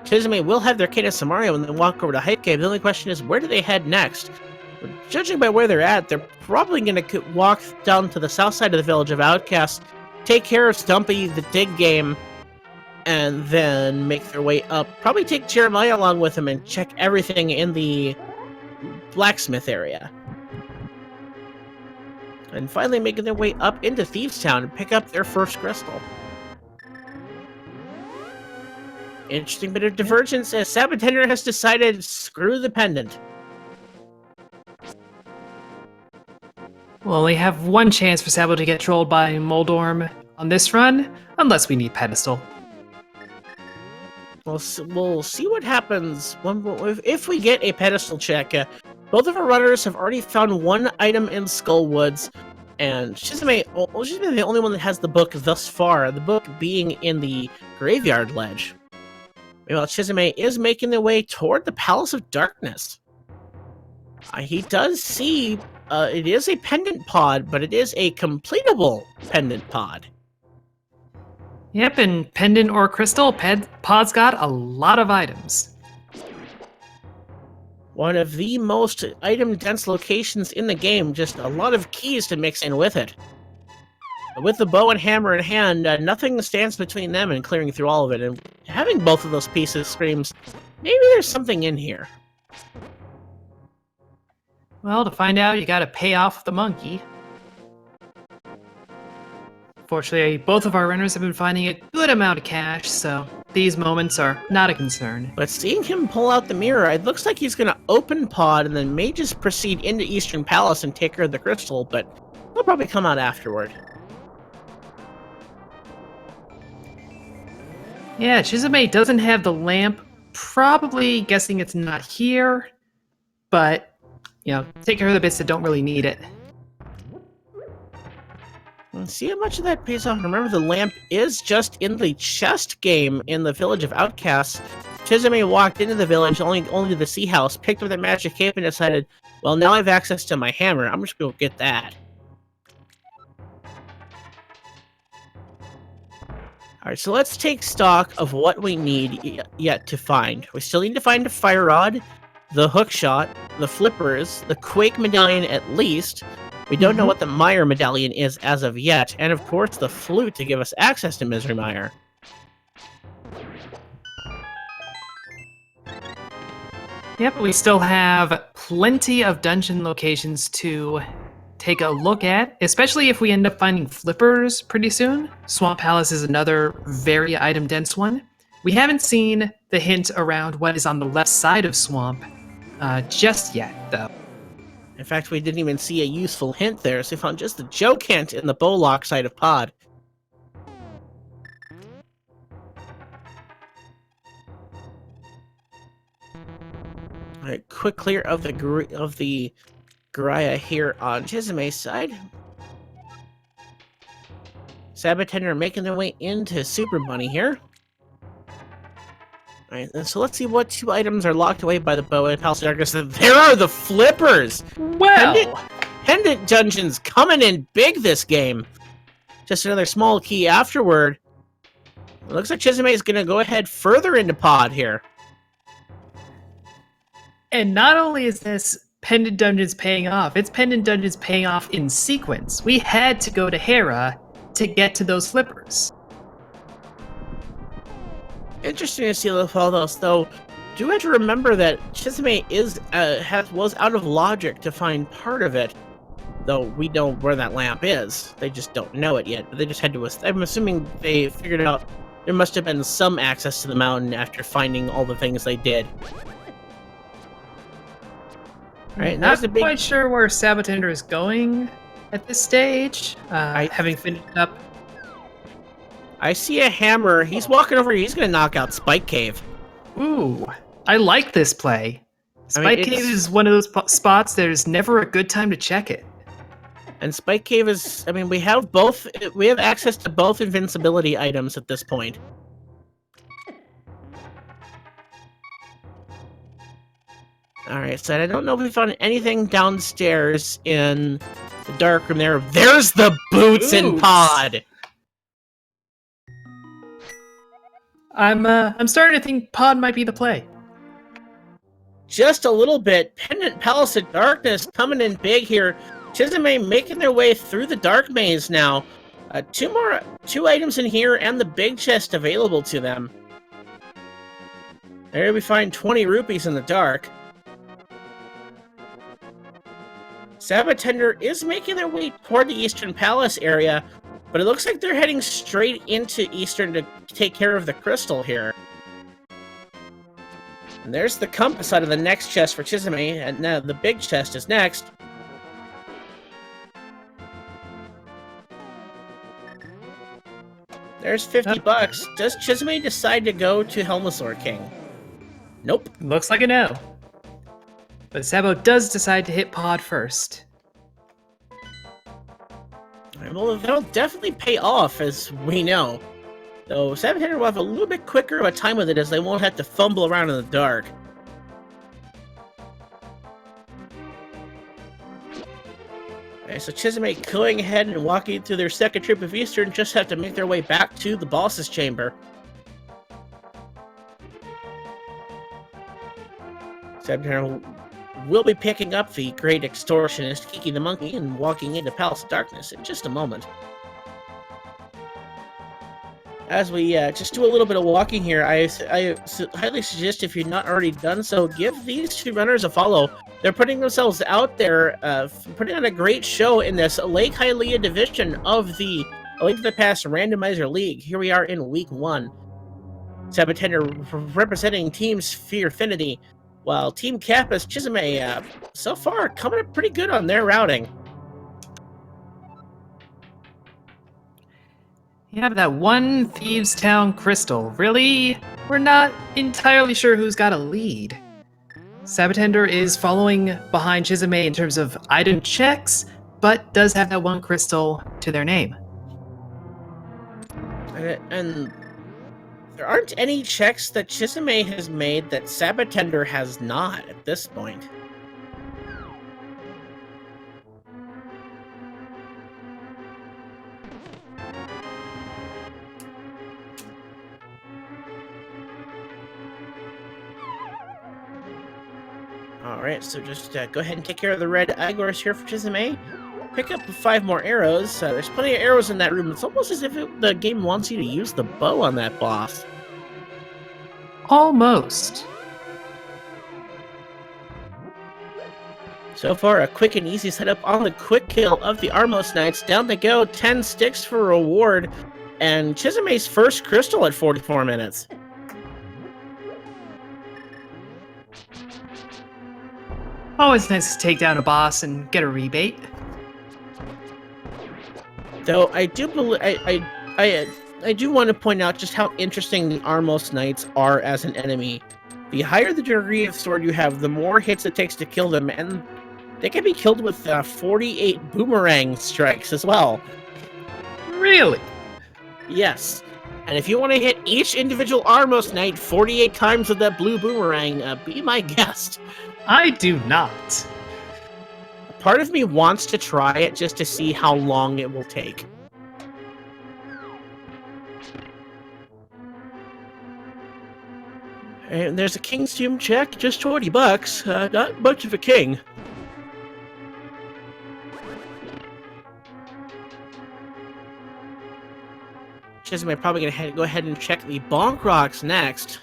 [SPEAKER 2] Chisame will have their Kata Samaria when they walk over to Hype Cave. The only question is, where do they head next? Judging by where they're at, they're probably going to walk down to the south side of the Village of Outcasts, take care of Stumpy, the dig game, and then make their way up. Probably take Jeremiah along with them and check everything in the blacksmith area. And finally making their way up into Thieves Town and pick up their first crystal. Interesting bit of divergence as Sab0tender has decided, screw the pendant.
[SPEAKER 1] We'll only have one chance for Sabo to get trolled by Moldorm on this run, unless we need Pedestal.
[SPEAKER 2] We'll see what happens if we get a pedestal check. Both of our runners have already found one item in Skullwoods, and Chisame is the only one that has the book thus far, the book being in the Graveyard Ledge. Meanwhile, Chisame is making their way toward the Palace of Darkness. He does see it is a pendant pod, but it is a completable pendant pod.
[SPEAKER 1] Yep, and pendant or crystal, pod's got a lot of items.
[SPEAKER 2] One of the most item-dense locations in the game, just a lot of keys to mix in with it. With the bow and hammer in hand, nothing stands between them and clearing through all of it, and having both of those pieces screams, maybe there's something in here.
[SPEAKER 1] Well, to find out, you gotta pay off the monkey. Fortunately, both of our runners have been finding a good amount of cash, so these moments are not a concern.
[SPEAKER 2] But seeing him pull out the mirror, it looks like he's going to open pod and then may just proceed into Eastern Palace and take care of the crystal, but he'll probably come out afterward.
[SPEAKER 1] Yeah, Chisame doesn't have the lamp, probably guessing it's not here, but, you know, take care of the bits that don't really need it.
[SPEAKER 2] Let's see how much of that pays off. Remember, the lamp is just in the chest game in the Village of Outcasts. Chisame walked into the village, only to the sea house, picked up the magic cape, and decided, well, now I have access to my hammer. I'm just going to go get that. Alright, so let's take stock of what we need yet to find. We still need to find a fire rod, the hook shot, the flippers, the Quake medallion at least. We don't know what the Mire medallion is as of yet, and of course the flute to give us access to Misery Mire.
[SPEAKER 1] Yep, we still have plenty of dungeon locations to take a look at, especially if we end up finding flippers pretty soon. Swamp Palace is another very item-dense one. We haven't seen the hint around what is on the left side of Swamp just yet, though.
[SPEAKER 2] In fact, we didn't even see a useful hint there, so we found just the joke hint in the Bowlock side of Pod. Alright, quick clear of the Garaya here on Chisame's side. Sab0tender making their way into Super Bunny here. Alright, so let's see what two items are locked away by the bow and Palace of Darkness. There are the flippers!
[SPEAKER 1] Well!
[SPEAKER 2] Pendant dungeons coming in big this game. Just another small key afterward. It looks like Chisame is going to go ahead further into Pod here.
[SPEAKER 1] And not only is this Pendant Dungeons paying off, it's Pendant Dungeons paying off in sequence. We had to go to Hera to get to those flippers.
[SPEAKER 2] Interesting to see all those, though. Do have to remember that Chisame was out of logic to find part of it, though we know where that lamp is. They just don't know it yet. But they just had to. I'm assuming they figured out there must have been some access to the mountain after finding all the things they did. Right,
[SPEAKER 1] Not quite sure where Sab0tender is going at this stage. Having finished up.
[SPEAKER 2] I see a hammer. He's walking over here. He's going to knock out Spike Cave.
[SPEAKER 1] Ooh, I like this play. Spike Cave is one of those spots there's never a good time to check it.
[SPEAKER 2] And Spike Cave is, I mean, we have access to both invincibility items at this point. Alright, so I don't know if we found anything downstairs in the dark room there. There's the boots and pod!
[SPEAKER 1] I'm starting to think pod might be the play.
[SPEAKER 2] Just a little bit. Pendant Palace of Darkness coming in big here. Chisame making their way through the dark maze now. Two items in here and the big chest available to them. There we find 20 rupees in the dark. Sab0tender is making their way toward the Eastern Palace area, but it looks like they're heading straight into Eastern to take care of the crystal here. And there's the compass out of the next chest for Chisame, and now the big chest is next. There's 50 bucks. Does Chisame decide to go to Helmasaur King? Nope.
[SPEAKER 1] Looks like a no. But Sabo does decide to hit pod first.
[SPEAKER 2] Well, that'll definitely pay off, as we know. Though Sab0tender will have a little bit quicker of a time with it, as they won't have to fumble around in the dark. Okay, so Chisame going ahead and walking through their second trip of Eastern just have to make their way back to the boss's chamber. Sab0tender will be picking up the great extortionist Kiki the Monkey and walking into Palace of Darkness in just a moment. As we just do a little bit of walking here, I highly suggest, if you've not already done so, give these two runners a follow. They're putting themselves out there, putting on a great show in this Lake Hylia division of the Link to the Past Randomizer League. Here we are in Week 1. Sab0tender representing Team Spherefinity, while Team Kappa's Chisame, so far, coming up pretty good on their routing.
[SPEAKER 1] Yeah, but that one Thieves Town crystal, really? We're not entirely sure who's got a lead. Sab0tender is following behind Chisame in terms of item checks, but does have that one crystal to their name.
[SPEAKER 2] And there aren't any checks that Chisame has made that Sab0tender has not at this point. Alright, so just go ahead and take care of the red Igors here for Chisame. Pick up 5 more arrows. There's plenty of arrows in that room. It's almost as if the game wants you to use the bow on that boss.
[SPEAKER 1] Almost.
[SPEAKER 2] So far, a quick and easy setup on the quick kill of the Armos Knights. Down they go, 10 sticks for reward, and Chisame's first crystal at 44 minutes.
[SPEAKER 1] Always nice to take down a boss and get a rebate.
[SPEAKER 2] Though I do believe I do want to point out just how interesting the Armos Knights are as an enemy. The higher the degree of sword you have, the more hits it takes to kill them, and they can be killed with 48 boomerang strikes as well.
[SPEAKER 1] Really?
[SPEAKER 2] Yes. And if you want to hit each individual Armos Knight 48 times with that blue boomerang, be my guest.
[SPEAKER 1] I do not.
[SPEAKER 2] Part of me wants to try it just to see how long it will take. And there's a King's Tomb check, just 20 bucks. Not much of a king. Chisame probably gonna go ahead and check the Bonk Rocks next.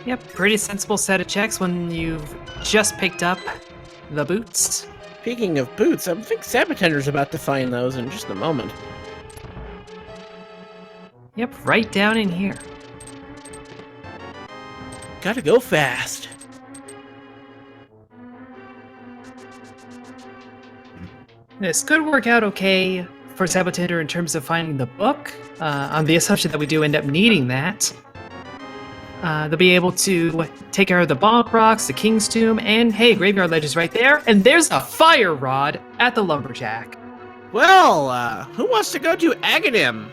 [SPEAKER 1] Yep, pretty sensible set of checks when you've just picked up the boots.
[SPEAKER 2] Speaking of boots, I think Sab0tender's about to find those in just a moment.
[SPEAKER 1] Yep, right down in here.
[SPEAKER 2] Gotta go fast.
[SPEAKER 1] This could work out okay for Sab0tender in terms of finding the book, on the assumption that we do end up needing that. They'll be able to take care of the Bonk Rocks, the King's Tomb, and hey, Graveyard Ledge is right there, and there's a fire rod at the Lumberjack.
[SPEAKER 2] Well, who wants to go to Aghanim?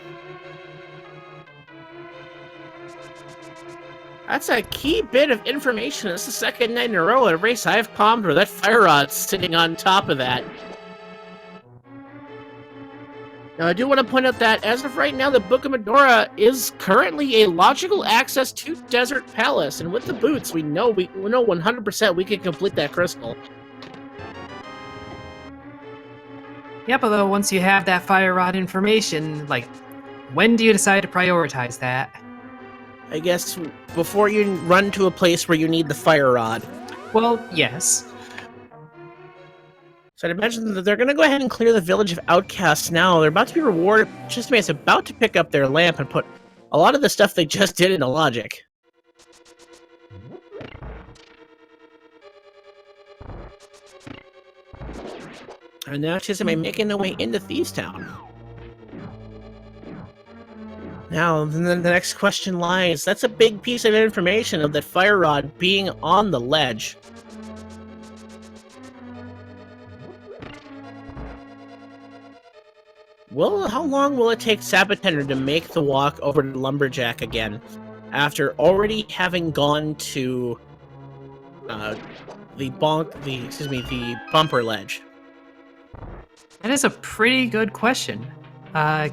[SPEAKER 2] That's a key bit of information. It's the second night in a row at a race I've palmed where that fire rod's sitting on top of that. Now, I do want to point out that, as of right now, the Book of Medora is currently a logical access to Desert Palace, and with the boots, we know 100% we can complete that crystal.
[SPEAKER 1] Yep, although once you have that fire rod information, like, when do you decide to prioritize that?
[SPEAKER 2] I guess before you run to a place where you need the fire rod.
[SPEAKER 1] Well, yes.
[SPEAKER 2] So I'd imagine that they're going to go ahead and clear the village of outcasts now. They're about to be rewarded. Chisame is about to pick up their lamp and put a lot of the stuff they just did into logic. And now Chisame making their way into Thieves Town. Now, then the next question lies. That's a big piece of information of that fire rod being on the ledge. Well, how long will it take Sab0tender to make the walk over to Lumberjack again, after already having gone to the bumper ledge?
[SPEAKER 1] That is a pretty good question.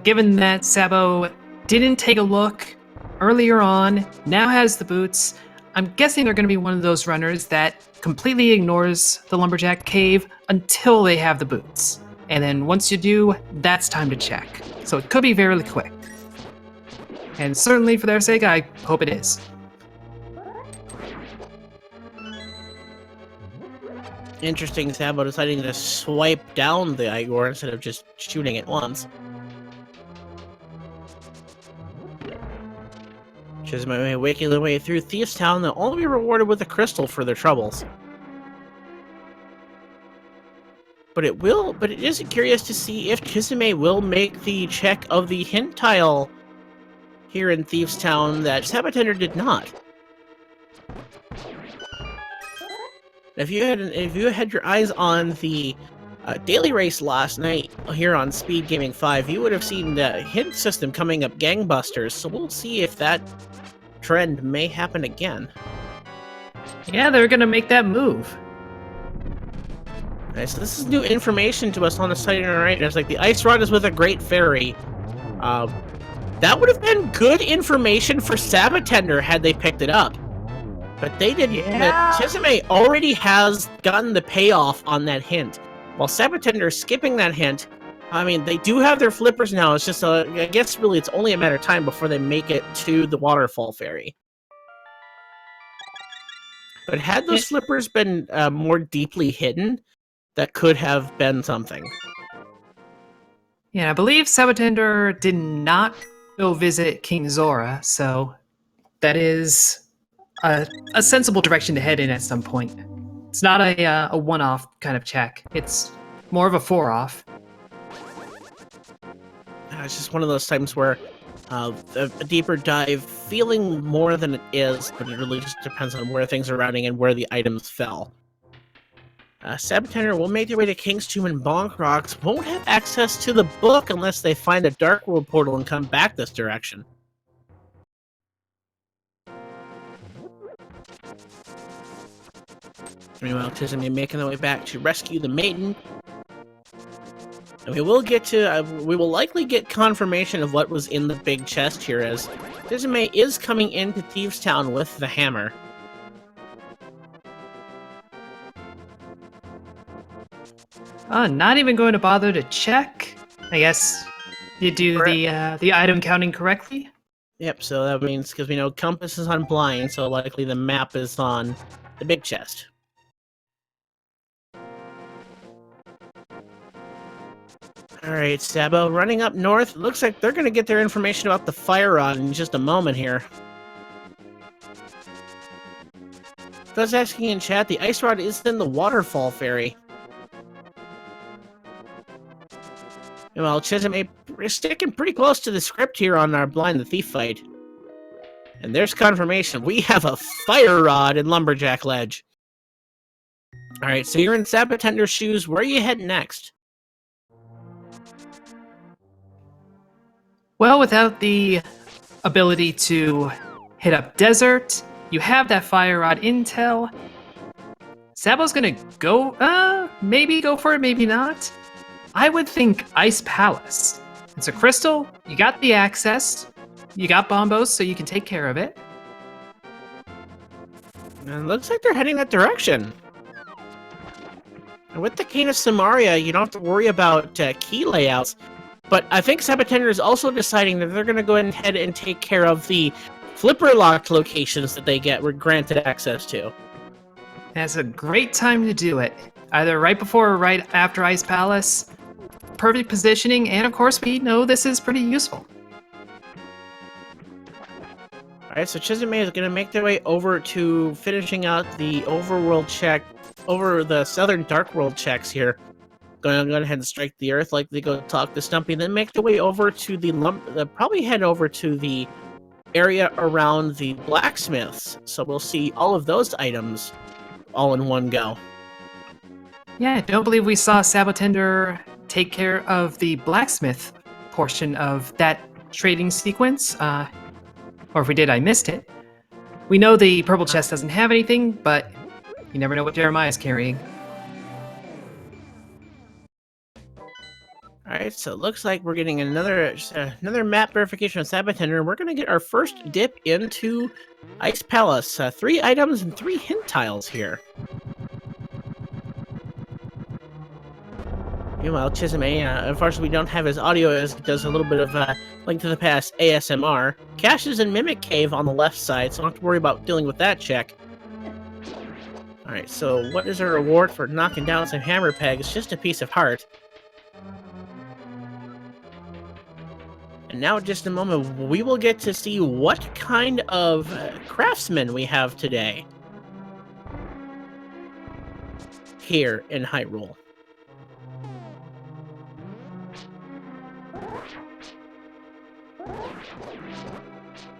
[SPEAKER 1] Given that Sabo didn't take a look earlier on, now has the boots, I'm guessing they're going to be one of those runners that completely ignores the Lumberjack cave until they have the boots. And then once you do, that's time to check. So it could be fairly quick. And certainly for their sake, I hope it is.
[SPEAKER 2] Interesting, Sabo deciding to swipe down the Igor instead of just shooting it once. Chisame waking their way through Thieves Town, they'll only be rewarded with a crystal for their troubles. But it is curious to see if Chisame will make the check of the hint tile here in Thieves Town that Sab0tender did not. If you had your eyes on the daily race last night here on Speed Gaming 5, you would have seen the hint system coming up gangbusters, so we'll see if that trend may happen again.
[SPEAKER 1] Yeah, they're gonna make that move.
[SPEAKER 2] Right, so this is new information to us on the site on the right. There's like the ice rod is with a great fairy. That would have been good information for Sab0tender had they picked it up. But they didn't.
[SPEAKER 1] Yeah.
[SPEAKER 2] Chisame already has gotten the payoff on that hint. While Sab0tender is skipping that hint, I mean, they do have their flippers now. It's just, I guess really it's only a matter of time before they make it to the waterfall fairy. But had those flippers been more deeply hidden, that could have been something.
[SPEAKER 1] Yeah, I believe Sab0tender did not go visit King Zora, so that is a sensible direction to head in at some point. It's not a one-off kind of check. It's more of a four-off.
[SPEAKER 2] It's just one of those times where a deeper dive, feeling more than it is, but it really just depends on where things are routing and where the items fell. Sab0tender will make their way to King's Tomb and Bonk Rocks, won't have access to the book unless they find a Dark World portal and come back this direction. Meanwhile, Chisame making their way back to rescue the maiden. And we will likely get confirmation of what was in the big chest here, as Chisame is coming into Thieves Town with the hammer.
[SPEAKER 1] Not even going to bother to check. I guess you do the item counting correctly.
[SPEAKER 2] Yep, so that means, because we know compass is on blind, so likely the map is on the big chest. Alright, Sabo, running up north. Looks like they're going to get their information about the fire rod in just a moment here. I was asking in chat, the ice rod is in the waterfall ferry. Well, Chisame is sticking pretty close to the script here on our Blind the Thief fight. And there's confirmation. We have a fire rod in Lumberjack Ledge. Alright, so you're in Sab0tender's shoes. Where are you heading next?
[SPEAKER 1] Well, without the ability to hit up desert, you have that fire rod intel. Sabo's gonna go, maybe go for it, maybe not. I would think Ice Palace. It's a crystal, you got the access, you got bombos, so you can take care of it.
[SPEAKER 2] And it looks like they're heading that direction. And with the Cane of Samaria, you don't have to worry about key layouts. But I think Sab0tender is also deciding that they're going to go ahead and take care of the flipper-locked locations that they were granted access to.
[SPEAKER 1] That's a great time to do it. Either right before or right after Ice Palace. Perfect positioning, and of course we know this is pretty useful.
[SPEAKER 2] Alright, so Chisame is going to make their way over to finishing out the overworld check, over the southern dark world checks here. Going to go ahead and strike the earth, like they go talk to Stumpy, then make their way over to probably head over to the area around the blacksmiths. So we'll see all of those items all in one go.
[SPEAKER 1] Yeah, I don't believe we saw Sab0tender take care of the blacksmith portion of that trading sequence. Or if we did, I missed it. We know the purple chest doesn't have anything, but you never know what Jeremiah's carrying.
[SPEAKER 2] Alright, so it looks like we're getting another map verification on Sab0tender, and we're going to get our first dip into Ice Palace. 3 items and 3 hint tiles here. Meanwhile, Chisame, unfortunately we don't have his audio as he does a little bit of Link to the Past ASMR. Cash is in Mimic Cave on the left side, so don't have to worry about dealing with that check. Alright, so what is our reward for knocking down some hammer pegs? Just a piece of heart. And now, in just a moment, we will get to see what kind of craftsmen we have today here in Hyrule.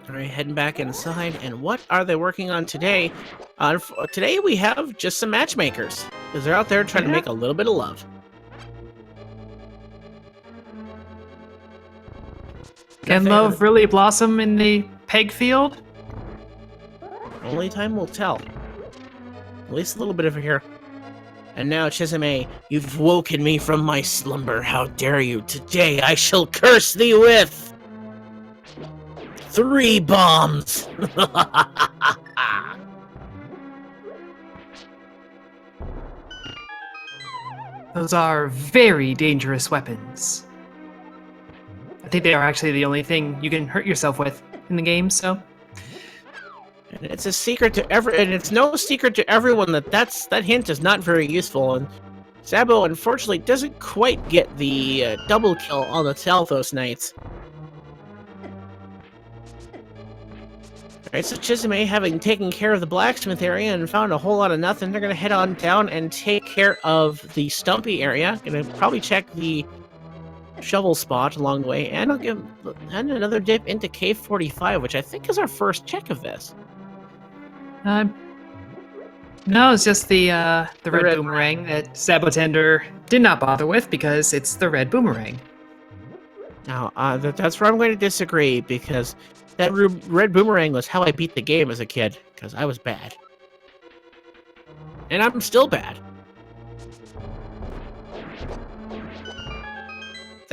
[SPEAKER 2] Alright, heading back inside, and what are they working on today? Today we have just some matchmakers, because they're out there trying to make a little bit of love.
[SPEAKER 1] Can love really blossom in the peg field?
[SPEAKER 2] Only time will tell. At least a little bit of it here. And now, Chisame, you've woken me from my slumber. How dare you? Today I shall curse thee with 3 bombs.
[SPEAKER 1] Those are very dangerous weapons. I think they are actually the only thing you can hurt yourself with in the game, so.
[SPEAKER 2] And it's a secret to and it's no secret to everyone that hint is not very useful, and Sabo unfortunately doesn't quite get the double kill on the Talthos Knights. Alright, so Chisame, having taken care of the blacksmith area and found a whole lot of nothing, they're gonna head on down and take care of the Stumpy area. Gonna probably check the shovel spot along the way, and I'll give another dip into Cave 45, which I think is our first check of this.
[SPEAKER 1] No, it's just the red boomerang that Sab0tender did not bother with because it's the red boomerang.
[SPEAKER 2] Now, that's where I'm going to disagree, because that red boomerang was how I beat the game as a kid, because I was bad. And I'm still bad.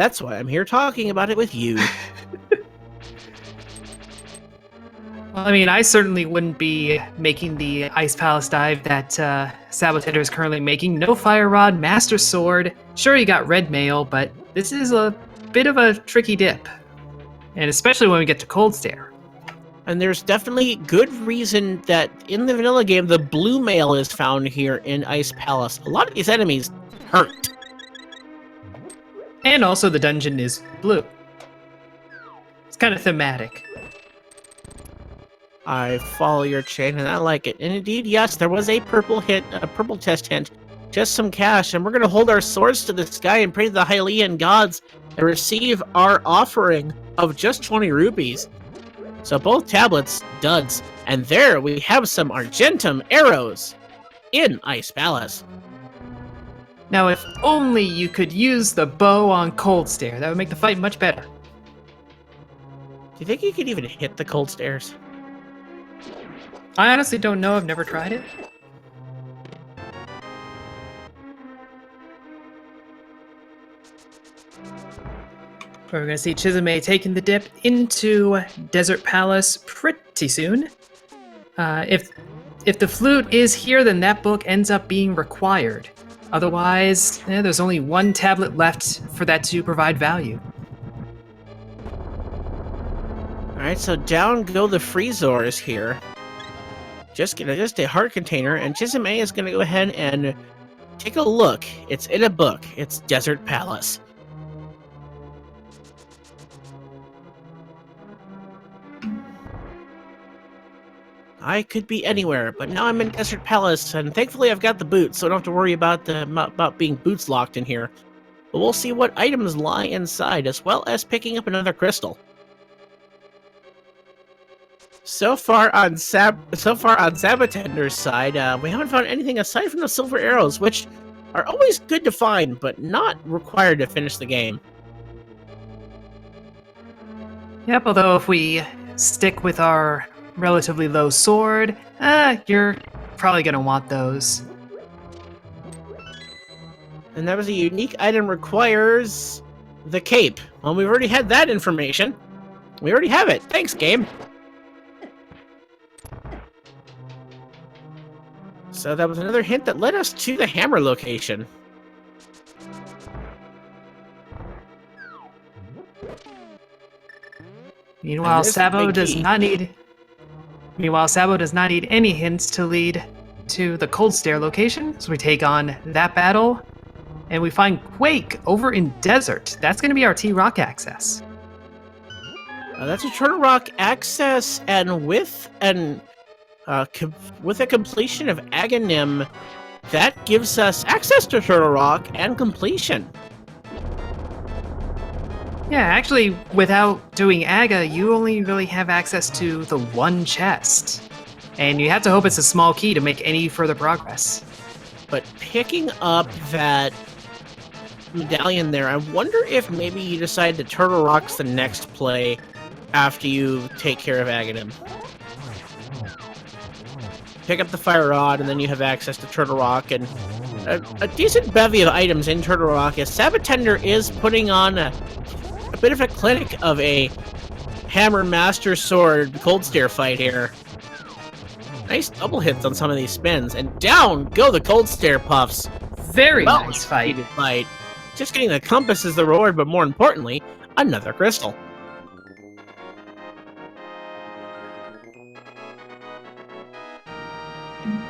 [SPEAKER 2] That's why I'm here talking about it with you.
[SPEAKER 1] Well, I mean, I certainly wouldn't be making the Ice Palace dive that Sab0tender is currently making. No Fire Rod, Master Sword. Sure, you got Red Mail, but this is a bit of a tricky dip. And especially when we get to Cold Stare.
[SPEAKER 2] And there's definitely good reason that in the vanilla game, the blue mail is found here in Ice Palace. A lot of these enemies hurt.
[SPEAKER 1] And also the dungeon is blue. It's kind of thematic.
[SPEAKER 2] I follow your chain and I like it. And indeed, yes, there was a purple test hint. Just some cash, and we're going to hold our swords to the sky and pray to the Hylian gods and receive our offering of just 20 rupees. So both tablets, duds. And there we have some Argentum arrows in Ice Palace.
[SPEAKER 1] Now, if only you could use the bow on Cold Stare, that would make the fight much better.
[SPEAKER 2] Do you think you could even hit the cold stairs?
[SPEAKER 1] I honestly don't know, I've never tried it. We're going to see Chisame taking the dip into Desert Palace pretty soon. If the flute is here, then that book ends up being required. Otherwise, there's only one tablet left for that to provide value.
[SPEAKER 2] Alright, so down go the Freezors here. Just a heart container, and Chisame is going to go ahead and take a look. It's in a book. It's Desert Palace. I could be anywhere, but now I'm in Desert Palace, and thankfully I've got the boots, so I don't have to worry about being boots locked in here. But we'll see what items lie inside, as well as picking up another crystal. So far on Sab0tender's side, we haven't found anything aside from the silver arrows, which are always good to find, but not required to finish the game.
[SPEAKER 1] Yep, although if we stick with our relatively low sword, you're probably going to want those.
[SPEAKER 2] And that was a unique item requires the cape. Well, we've already had that information. We already have it. Thanks, game. So that was another hint that led us to the hammer location.
[SPEAKER 1] Meanwhile, Sab0 does not need any hints to lead to the Cold Stare location, so we take on that battle, and we find Quake over in Desert. That's going to be our T-Rock access.
[SPEAKER 2] That's a Turtle Rock access, and with a completion of Aghanim, that gives us access to Turtle Rock and completion.
[SPEAKER 1] Yeah, actually, without doing Aga, you only really have access to the one chest. And you have to hope it's a small key to make any further progress.
[SPEAKER 2] But picking up that medallion there, I wonder if maybe you decide that Turtle Rock's the next play after you take care of Aghanim. Pick up the Fire Rod, and then you have access to Turtle Rock, and a decent bevy of items in Turtle Rock, as Sab0tender is putting on a bit of a clinic of a Hammer Master Sword Cold Stare fight here. Nice double hits on some of these spins, and down go the Cold Stare puffs.
[SPEAKER 1] Very nice fight.
[SPEAKER 2] Just getting the compass is the reward, but more importantly, another crystal.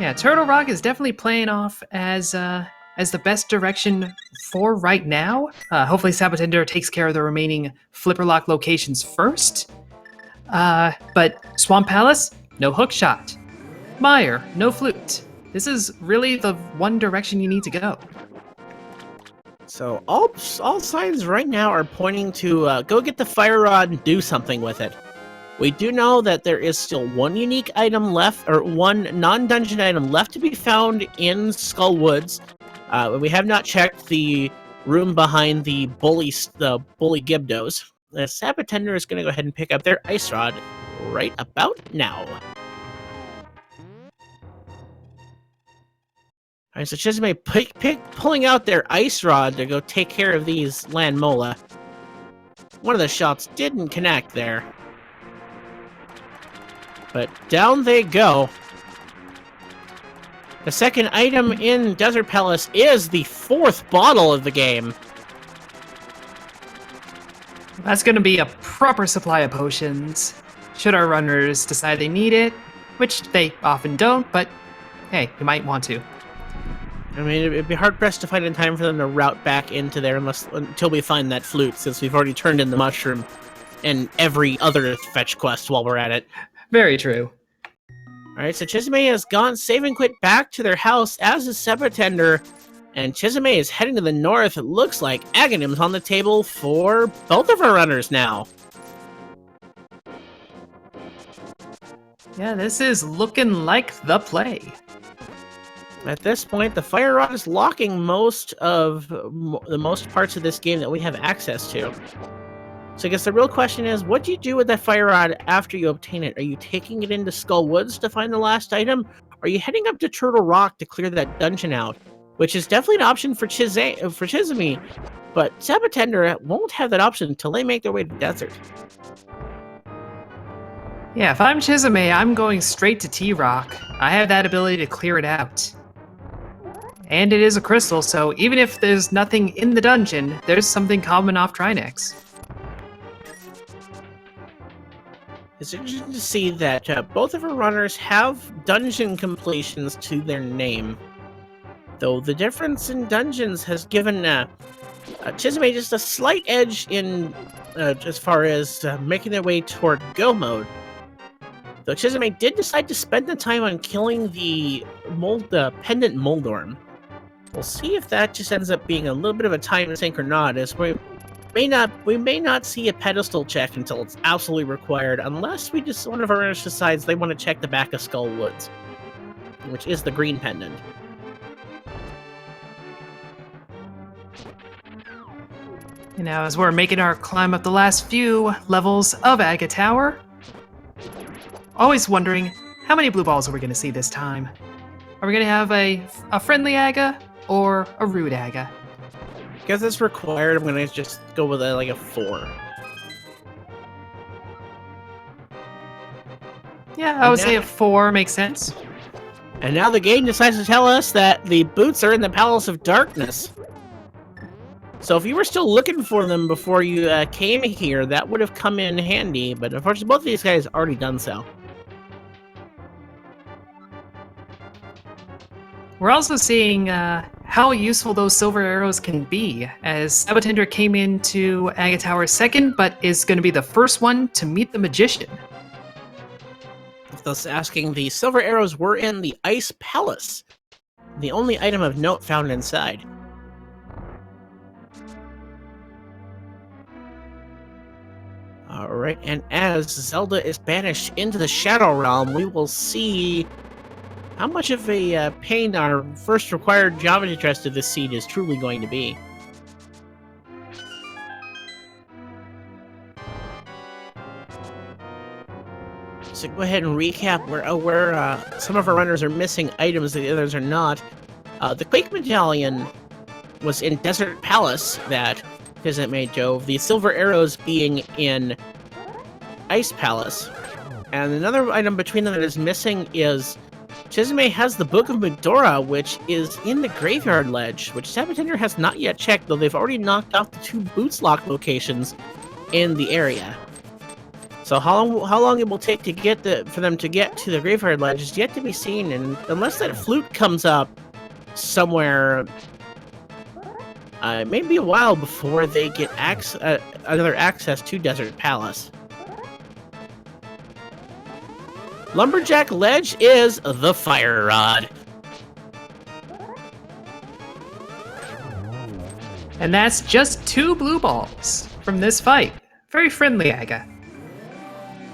[SPEAKER 1] Yeah, Turtle Rock is definitely playing off as the best direction for right now. Hopefully Sab0tender takes care of the remaining Flipper Lock locations first. But Swamp Palace, no hook shot. Mire, no flute. This is really the one direction you need to go.
[SPEAKER 2] So all signs right now are pointing to go get the Fire Rod and do something with it. We do know that there is still one unique item left, or one non-dungeon item left to be found in Skull Woods. We have not checked the room behind the bully Gibdos. Sab0tender is going to go ahead and pick up their Ice Rod right about now. Alright, so Chisame pulling out their Ice Rod to go take care of these Land Mola. one of the shots didn't connect there. But down they go. The second item in Desert Palace is the 4th bottle of the game.
[SPEAKER 1] That's going to be a proper supply of potions, should our runners decide they need it, which they often don't, but hey, you might want to.
[SPEAKER 2] I mean, it'd be hard-pressed to find in time for them to route back into there until we find that flute, since we've already turned in the mushroom and every other fetch quest while we're at it.
[SPEAKER 1] Very true.
[SPEAKER 2] Alright, so Chisame has gone save and quit back to their house, as is Sab0tender, and Chisame is heading to the north. It looks like Aghanim's on the table for both of our runners now.
[SPEAKER 1] Yeah, this is looking like the play.
[SPEAKER 2] At this point, the Fire Rod is locking most of the most parts of this game that we have access to. So I guess the real question is, what do you do with that Fire Rod after you obtain it? Are you taking it into Skull Woods to find the last item? Or are you heading up to Turtle Rock to clear that dungeon out? Which is definitely an option for Chisame, but Sab0tender won't have that option until they make their way to Desert.
[SPEAKER 1] Yeah, if I'm Chisame, I'm going straight to T-Rock. I have that ability to clear it out. And it is a crystal, so even if there's nothing in the dungeon, there's something common off Trinex.
[SPEAKER 2] It's interesting to see that both of our runners have dungeon completions to their name. Though the difference in dungeons has given Chisame just a slight edge in as far as making their way toward Go mode. Though Chisame did decide to spend the time on killing the pendant Moldorm. We'll see if that just ends up being a little bit of a time sink or not, as we may not see a pedestal check until it's absolutely required, unless one of our runners decides they want to check the back of Skull Woods, which is the green pendant.
[SPEAKER 1] And now as we're making our climb up the last few levels of Aga Tower, always wondering, how many blue balls are we going to see this time? Are we going to have a friendly Aga or a rude Aga?
[SPEAKER 2] Because it's required, I'm going to just go with a 4.
[SPEAKER 1] Yeah, I would say a 4 makes sense.
[SPEAKER 2] And now the game decides to tell us that the boots are in the Palace of Darkness. So if you were still looking for them before you came here, that would have come in handy, but unfortunately both of these guys already done so.
[SPEAKER 1] We're also seeing how useful those silver arrows can be, as Sab0tender came into Aga Tower second, but is going to be the first one to meet the Magician.
[SPEAKER 2] Thus asking, the silver arrows were in the Ice Palace, the only item of note found inside. Alright, and as Zelda is banished into the Shadow Realm, we will see how much of a pain our first required geometry test of this seed is truly going to be. So go ahead and recap where some of our runners are missing items that the others are not. The Quake Medallion was in Desert Palace that Chisame dove, the silver arrows being in Ice Palace. And another item between them that is missing is Chisame has the Book of Medora, which is in the Graveyard Ledge, which Sab0tender has not yet checked, though they've already knocked off the 2 Boots Lock locations in the area. So how long it will take to for them to get to the Graveyard Ledge is yet to be seen, and unless that flute comes up somewhere, it may be a while before they get another access to Desert Palace. Lumberjack Ledge is the Fire Rod.
[SPEAKER 1] And that's just 2 blue balls from this fight. Very friendly, Aga.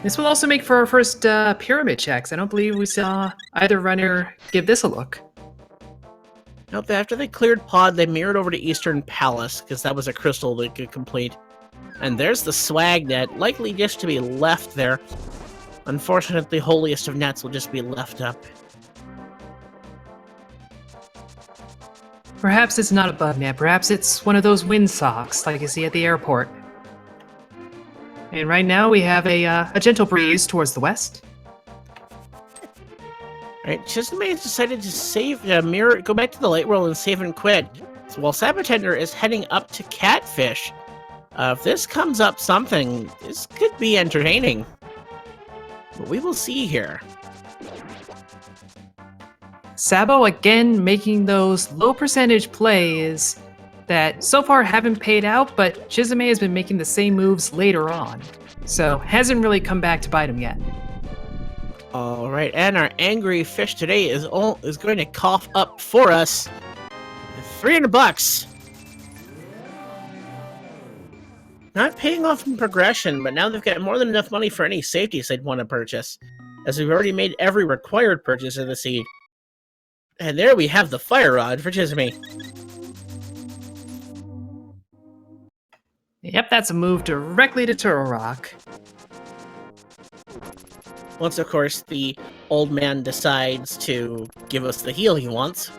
[SPEAKER 1] This will also make for our first pyramid checks. I don't believe we saw either runner give this a look.
[SPEAKER 2] Nope, after they cleared Pod, they mirrored over to Eastern Palace, because that was a crystal they could complete. And there's the swag net, likely just to be left there. Unfortunately, holiest of nets will just be left up.
[SPEAKER 1] Perhaps it's not a bug net, perhaps it's one of those wind socks like you see at the airport. And right now we have a gentle breeze towards the west.
[SPEAKER 2] Alright, Chisame has decided to save Mirror, go back to the light world and save and quit. So while Sab0tender is heading up to Catfish. If this comes up something, this could be entertaining. But we will see here.
[SPEAKER 1] Sabo again making those low percentage plays that so far haven't paid out, but Chisame has been making the same moves later on. So hasn't really come back to bite him yet.
[SPEAKER 2] Alright, and our angry fish today is going to cough up for us $300. Not paying off in progression, but now they've got more than enough money for any safeties they'd want to purchase, as we've already made every required purchase of the seed. And there we have the fire rod for Chisame.
[SPEAKER 1] Yep, that's a move directly to Turtle Rock.
[SPEAKER 2] Once, of course, the old man decides to give us the heal he wants.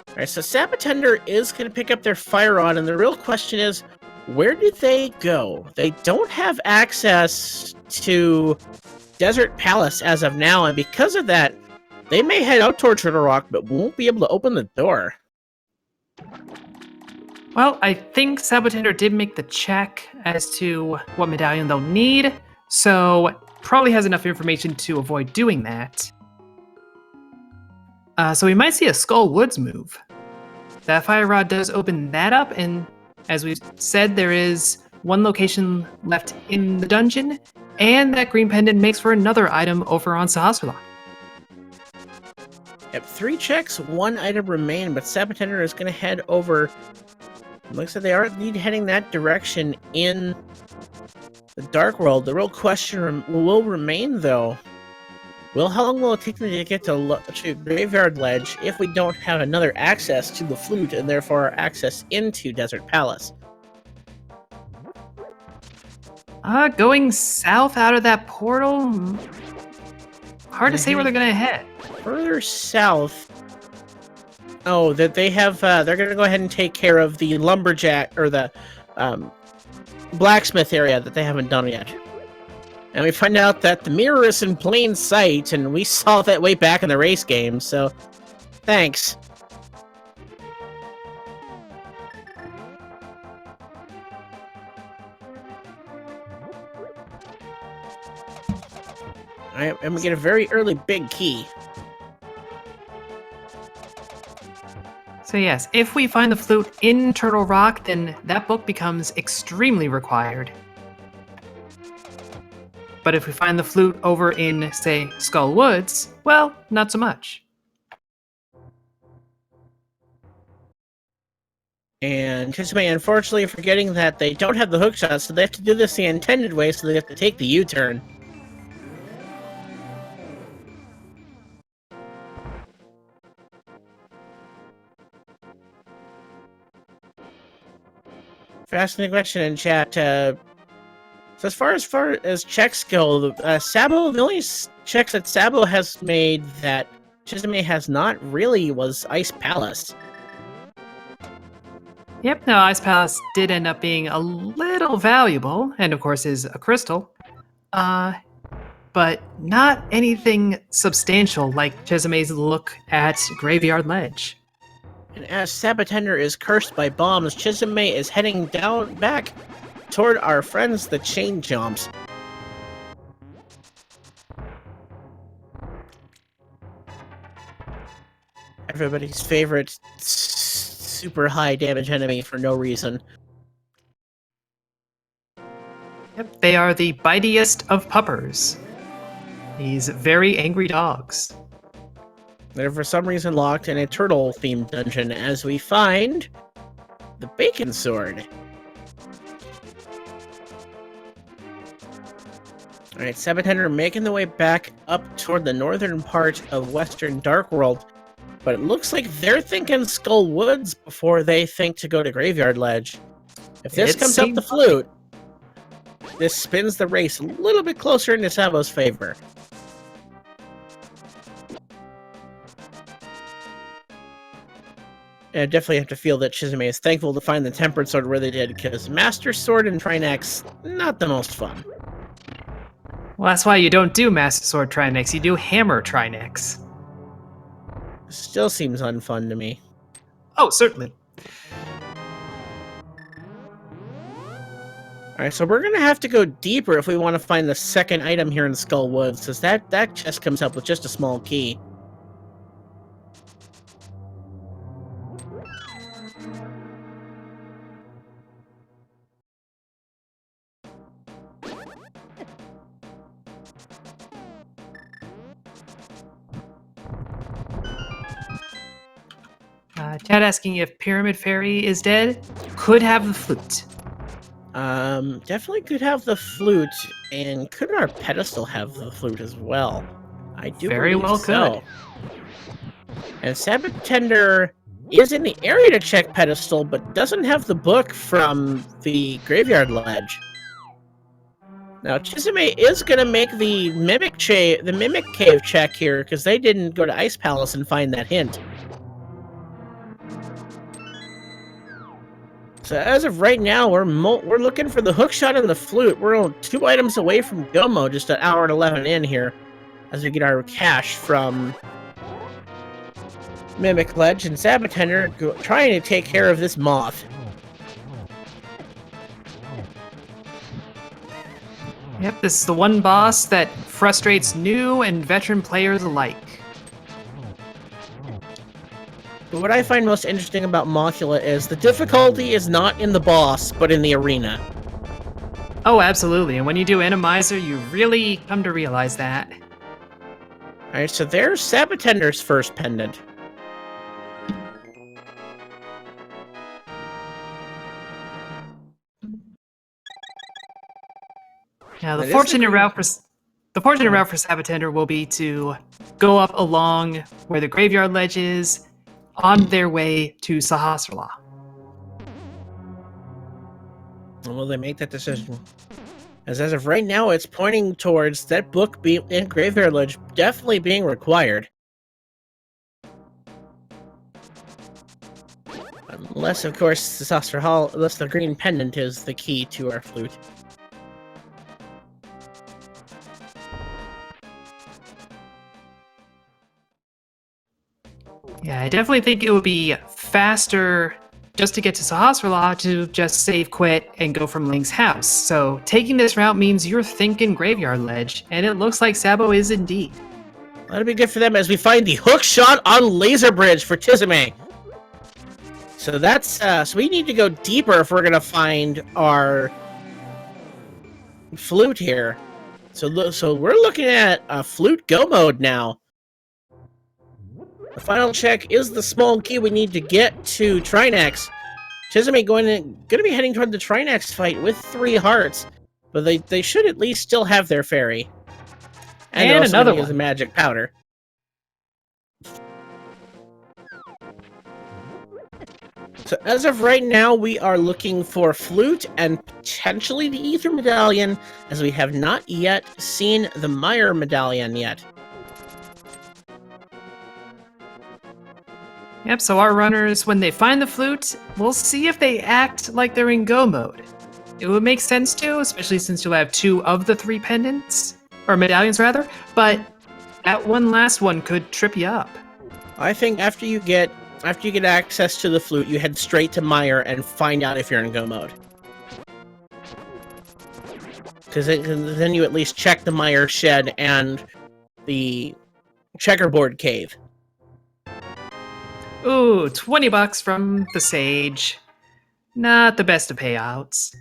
[SPEAKER 2] Alright, so Sab0tender is going to pick up their fire rod, and the real question is, where do they go? They don't have access to Desert Palace as of now, and because of that, they may head out toward Turtle Rock, but won't be able to open the door.
[SPEAKER 1] Well, I think Sab0tender did make the check as to what medallion they'll need, so probably has enough information to avoid doing that. So we might see a Skull Woods move. That fire rod does open that up, and as we said, there is one location left in the dungeon, and that green pendant makes for another item over on Sahasrahla.
[SPEAKER 2] Yep, 3 checks, 1 item remain, but Sab0tender is going to head over. Looks like they are indeed heading that direction in the Dark World. The real question will remain, though. How long will it take them to get to Graveyard Ledge if we don't have another access to the flute and therefore access into Desert Palace?
[SPEAKER 1] Going south out of that portal? Hard to say where they're gonna head.
[SPEAKER 2] Further south. Oh, that they have. They're gonna go ahead and take care of the lumberjack or the blacksmith area that they haven't done yet. And we find out that the mirror is in plain sight, and we saw that way back in the race game. So, thanks. Alright, and we get a very early big key.
[SPEAKER 1] So yes, if we find the flute in Turtle Rock, then that book becomes extremely required. But if we find the flute over in, say, Skull Woods, well, not so much.
[SPEAKER 2] And Chisame, unfortunately, forgetting that they don't have the hook shot, so they have to do this the intended way, so they have to take the U-turn. Fascinating question in chat. So as far as checks go, Sabo, the only checks that Sabo has made that Chisame has not really was Ice Palace.
[SPEAKER 1] Yep, no, Ice Palace did end up being a little valuable, and of course is a crystal. But not anything substantial like Chisame's look at Graveyard Ledge.
[SPEAKER 2] And as Sab0tender is cursed by bombs, Chisame is heading back toward our friends, the Chain Jumps. Everybody's favorite super high damage enemy for no reason.
[SPEAKER 1] Yep, they are the bitiest of puppers. These very angry dogs.
[SPEAKER 2] They're for some reason locked in a turtle-themed dungeon as we find the Bacon Sword. Alright, Sab0tender making the way back up toward the northern part of Western Dark World, but it looks like they're thinking Skull Woods before they think to go to Graveyard Ledge. If this comes up the flute, this spins the race a little bit closer into Sabo's favor. I definitely have to feel that Chisame is thankful to find the Tempered Sword where they did, because Master Sword and Trinax, not the most fun.
[SPEAKER 1] Well, that's why you don't do Master Sword Trinex, you do Hammer Trinex.
[SPEAKER 2] Still seems unfun to me.
[SPEAKER 1] Oh, certainly.
[SPEAKER 2] Alright, so we're gonna have to go deeper if we want to find the second item here in Skull Woods, because that chest comes up with just a small key.
[SPEAKER 1] Chad asking if Pyramid Fairy is dead. Could have the flute.
[SPEAKER 2] Definitely could have the flute, and could our pedestal have the flute as well? I do
[SPEAKER 1] Very
[SPEAKER 2] believe
[SPEAKER 1] well
[SPEAKER 2] so.
[SPEAKER 1] could.
[SPEAKER 2] And Sab0tender is in the area to check pedestal, but doesn't have the book from the graveyard ledge. Now, Chisame is going to make the Mimic Cave check here, because they didn't go to Ice Palace and find that hint. So as of right now, we're looking for the hookshot and the flute. We're 2 items away from Gomo, just an hour and 11 in here, as we get our cash from Mimic Ledge, and Sab0tender trying to take care of this moth.
[SPEAKER 1] Yep, this is the one boss that frustrates new and veteran players alike.
[SPEAKER 2] But what I find most interesting about Mothula is the difficulty is not in the boss, but in the arena.
[SPEAKER 1] Oh, absolutely, and when you do Randomizer, you really come to realize that.
[SPEAKER 2] Alright, so there's Sab0tender's first pendant.
[SPEAKER 1] Now, the
[SPEAKER 2] That is
[SPEAKER 1] fortunate
[SPEAKER 2] the
[SPEAKER 1] route for Sab0tender will be to go up along where the graveyard ledge is, on their way to Sahasrahla.
[SPEAKER 2] Will they make that decision? As of right now, it's pointing towards that book being in Graveyard Ledge definitely being required. Unless, of course, the Sahasrahla, unless the green pendant is the key to our flute.
[SPEAKER 1] Yeah, I definitely think it would be faster just to get to Sahasrahla to just save quit and go from Link's house. So taking this route means you're thinking Graveyard Ledge, and it looks like Sabo is indeed.
[SPEAKER 2] That'll be good for them as we find the hook shot on Laser Bridge for Chisame. So that's so we need to go deeper if we're gonna find our flute here. So we're looking at a flute go mode now. The final check is the small key we need to get to Trinax. Chisame going to be heading toward the Trinax fight with 3 hearts, but they should at least still have their fairy. And they're also
[SPEAKER 1] another
[SPEAKER 2] gonna use
[SPEAKER 1] one.
[SPEAKER 2] the magic powder. So as of right now, we are looking for flute and potentially the Ether Medallion, as we have not yet seen the Meyer Medallion yet.
[SPEAKER 1] Yep, so our runners, when they find the flute, we'll see if they act like they're in go mode. It would make sense to, especially since you'll have 2 of the 3 pendants, or medallions rather, but that one last one could trip you up.
[SPEAKER 2] I think after you get access to the flute, you head straight to Meyer and find out if you're in go mode. Because then you at least check the Meyer shed and the checkerboard cave.
[SPEAKER 1] Ooh, $20 from the Sage. Not the best of payouts.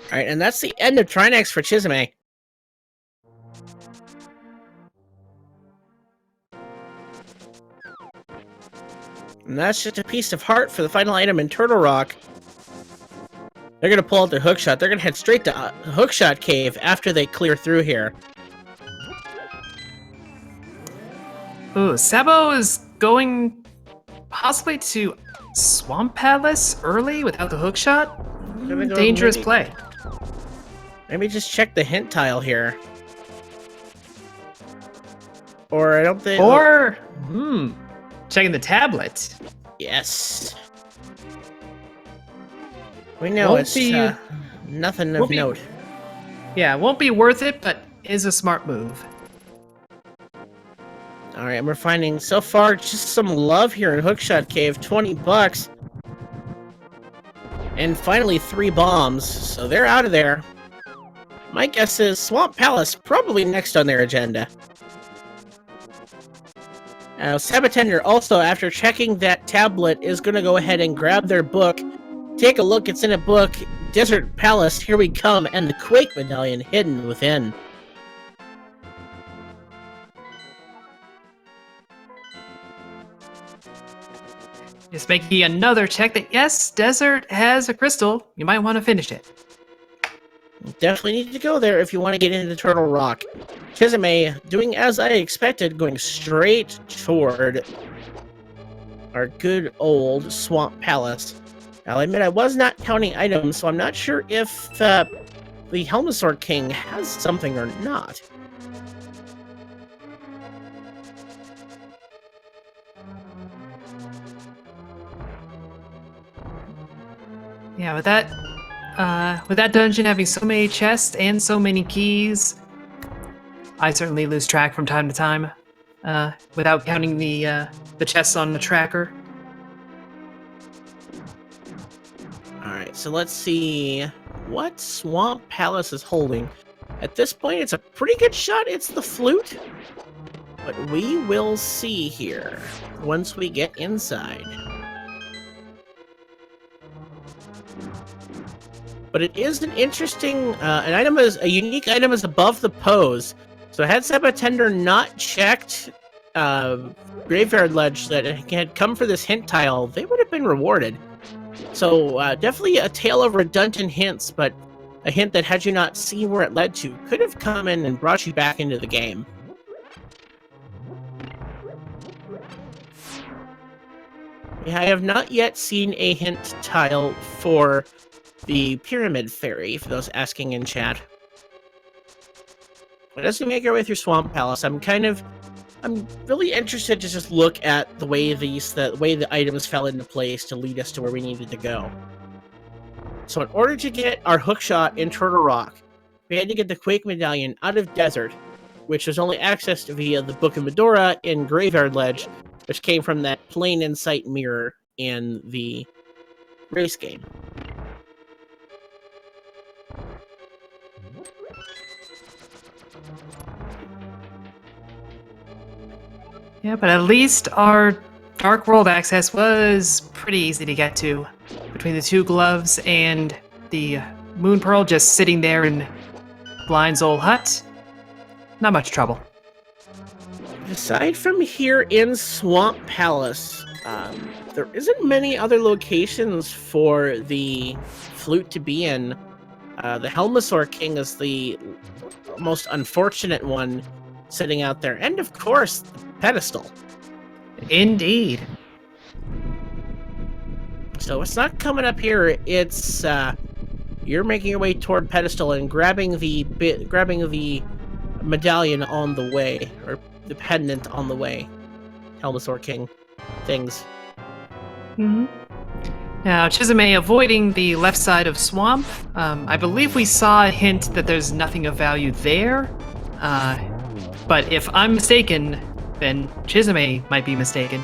[SPEAKER 2] Alright, and that's the end of Trinax for Chisame. And that's just a piece of heart for the final item in Turtle Rock. They're gonna pull out their hookshot. They're gonna head straight to Hookshot Cave after they clear through here.
[SPEAKER 1] Ooh, Sabo is going possibly to Swamp Palace early without the hookshot? Dangerous play.
[SPEAKER 2] Maybe just check the hint tile here. Or I don't think...
[SPEAKER 1] Or, checking the tablet.
[SPEAKER 2] Yes. We know
[SPEAKER 1] Won't
[SPEAKER 2] it's
[SPEAKER 1] be-
[SPEAKER 2] nothing of
[SPEAKER 1] won't be-
[SPEAKER 2] note.
[SPEAKER 1] Yeah, it won't be worth it, but is a smart move.
[SPEAKER 2] All right, and we're finding so far just some love here in Hookshot Cave. $20, and finally 3 bombs. So they're out of there. My guess is Swamp Palace probably next on their agenda. Sab0tender also, after checking that tablet, is going to go ahead and grab their book. Take a look, it's in a book. Desert Palace, here we come, and the Quake Medallion hidden within.
[SPEAKER 1] Just making another check that, yes, Desert has a crystal. You might want to finish it.
[SPEAKER 2] Definitely need to go there if you want to get into Turtle Rock. Chisame, doing as I expected, going straight toward our good old Swamp Palace. I'll admit I was not counting items, so I'm not sure if the Helmosaur King has something or not.
[SPEAKER 1] Yeah, with that dungeon having so many chests and so many keys, I certainly lose track from time to time, without counting the chests on the tracker.
[SPEAKER 2] Alright, so let's see what Swamp Palace is holding. At this point, it's a pretty good shot it's the flute, but we will see here once we get inside. But it is an interesting, a unique item is above the pose. So had Sab0tender not checked Graveyard Ledge that it had come for this hint tile, they would have been rewarded. So definitely a tale of redundant hints, but a hint that had you not seen where it led to, could have come in and brought you back into the game. I have not yet seen a hint tile for the Pyramid Fairy, for those asking in chat. But as we make our way through Swamp Palace, I'm really interested to just look at the way the items fell into place to lead us to where we needed to go. So in order to get our hookshot in Turtle Rock, we had to get the Quake Medallion out of Desert, which was only accessed via the Book of Medora in Graveyard Ledge, which came from that plain insight mirror in the race game.
[SPEAKER 1] Yeah, but at least our Dark World access was pretty easy to get to. Between the 2 gloves and the Moon Pearl just sitting there in Blind's old hut, not much trouble.
[SPEAKER 2] Aside from here in Swamp Palace, there isn't many other locations for the flute to be in. The Helmosaur King is the most unfortunate one sitting out there. And of course, the pedestal.
[SPEAKER 1] Indeed.
[SPEAKER 2] So it's not coming up here, it's you're making your way toward pedestal and grabbing the medallion on the way, or the pendant on the way. Helmosaur King things.
[SPEAKER 1] Mm-hmm. Now, Chisame avoiding the left side of Swamp. I believe we saw a hint that there's nothing of value there. But if I'm mistaken, then Chisame might be mistaken.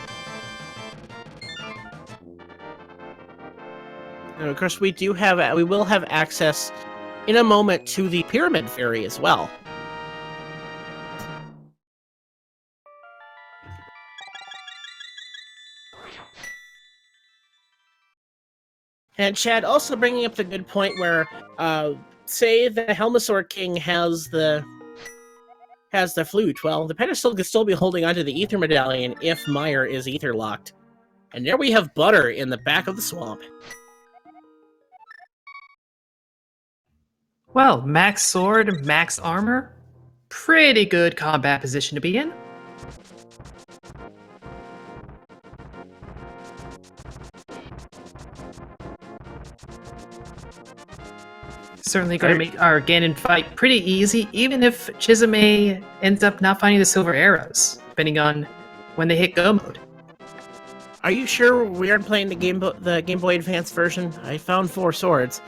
[SPEAKER 2] And of course, we will have access in a moment to the Pyramid Fairy as well. And Chad also bringing up the good point where, say the Helmosaur King has the flute. Well, the pedestal could still be holding onto the Ether Medallion if Meyer is Ether locked. And there we have Butter in the back of the swamp.
[SPEAKER 1] Well, max sword, max armor. Pretty good combat position to be in. Certainly going to make our Ganon fight pretty easy, even if Chisame ends up not finding the silver arrows, depending on when they hit go mode.
[SPEAKER 2] Are you sure we aren't playing the Game Boy Advance version? I found 4 swords.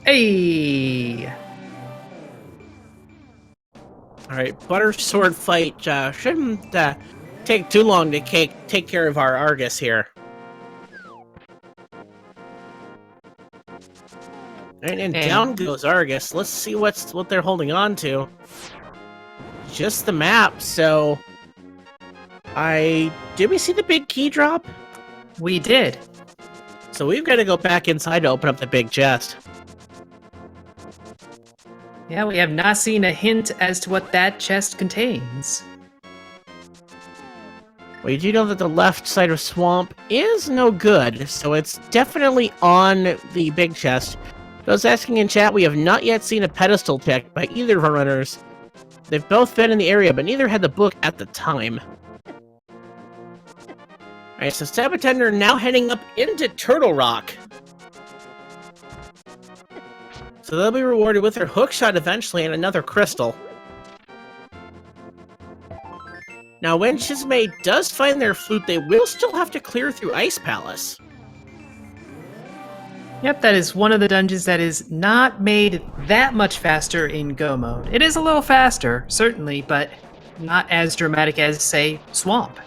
[SPEAKER 1] Hey!
[SPEAKER 2] Alright, butter sword fight shouldn't take too long to take care of our Argus here. And down goes Argus. Let's see what they're holding on to. Just the map, so... Did we see the big key drop?
[SPEAKER 1] We did.
[SPEAKER 2] So we've got to go back inside to open up the big chest.
[SPEAKER 1] Yeah, we have not seen a hint as to what that chest contains.
[SPEAKER 2] We do know that the left side of Swamp is no good, so it's definitely on the big chest. Those asking in chat, we have not yet seen a pedestal check by either of our runners. They've both been in the area, but neither had the book at the time. Alright, so Sab0tender now heading up into Turtle Rock. So they'll be rewarded with their hookshot eventually and another crystal. Now, when Chisame does find their flute, they will still have to clear through Ice Palace.
[SPEAKER 1] Yep, that is one of the dungeons that is not made that much faster in Go mode. It is a little faster, certainly, but not as dramatic as, say, Swamp.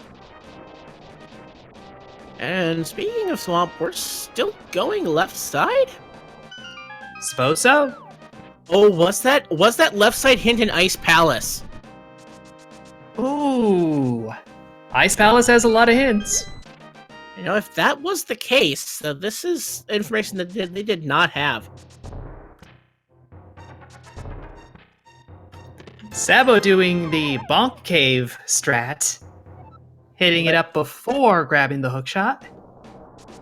[SPEAKER 2] And speaking of Swamp, we're still going left side?
[SPEAKER 1] Suppose so.
[SPEAKER 2] Oh, was that left side hint in Ice Palace?
[SPEAKER 1] Ooh. Ice Palace has a lot of hints.
[SPEAKER 2] You know, if that was the case, this is information that they did not have.
[SPEAKER 1] Sabo doing the Bonk Cave strat. Hitting it up before grabbing the hookshot.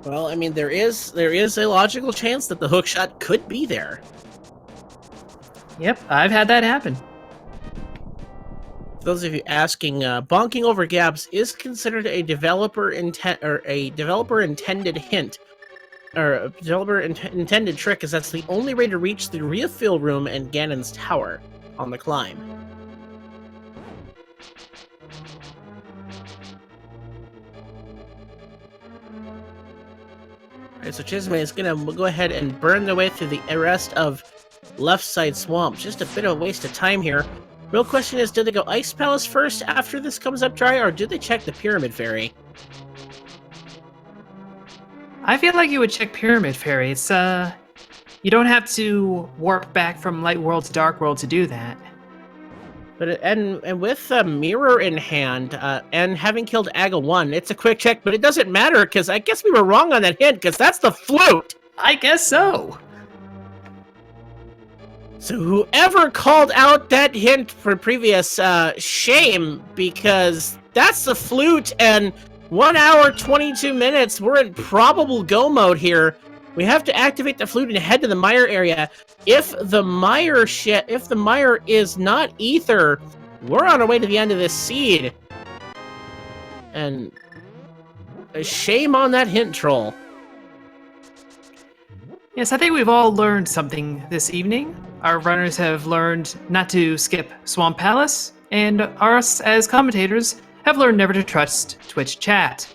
[SPEAKER 2] Well, I mean, there is a logical chance that the hookshot could be there.
[SPEAKER 1] Yep, I've had that happen.
[SPEAKER 2] For those of you asking, bonking over gaps is considered a developer intended hint, or a developer intended trick, because that's the only way to reach the refill room and Ganon's tower on the climb. Alright, so Chisame is gonna go ahead and burn their way through the rest of left side Swamp. Just a bit of a waste of time here. Real question is, do they go Ice Palace first after this comes up dry, or do they check the Pyramid Fairy?
[SPEAKER 1] I feel like you would check Pyramid Fairy. It's, you don't have to warp back from Light World to Dark World to do that.
[SPEAKER 2] But and with a mirror in hand, and having killed Aga 1, it's a quick check, but it doesn't matter, because I guess we were wrong on that hint, because that's the flute!
[SPEAKER 1] I guess so!
[SPEAKER 2] So whoever called out that hint for previous, shame, because that's the flute, and 1 hour, 22 minutes, we're in probable go mode here. We have to activate the flute and head to the mire area. If the mire is not ether, we're on our way to the end of this seed. And shame on that hint troll.
[SPEAKER 1] Yes, I think we've all learned something this evening. Our runners have learned not to skip Swamp Palace, and us as commentators have learned never to trust Twitch chat.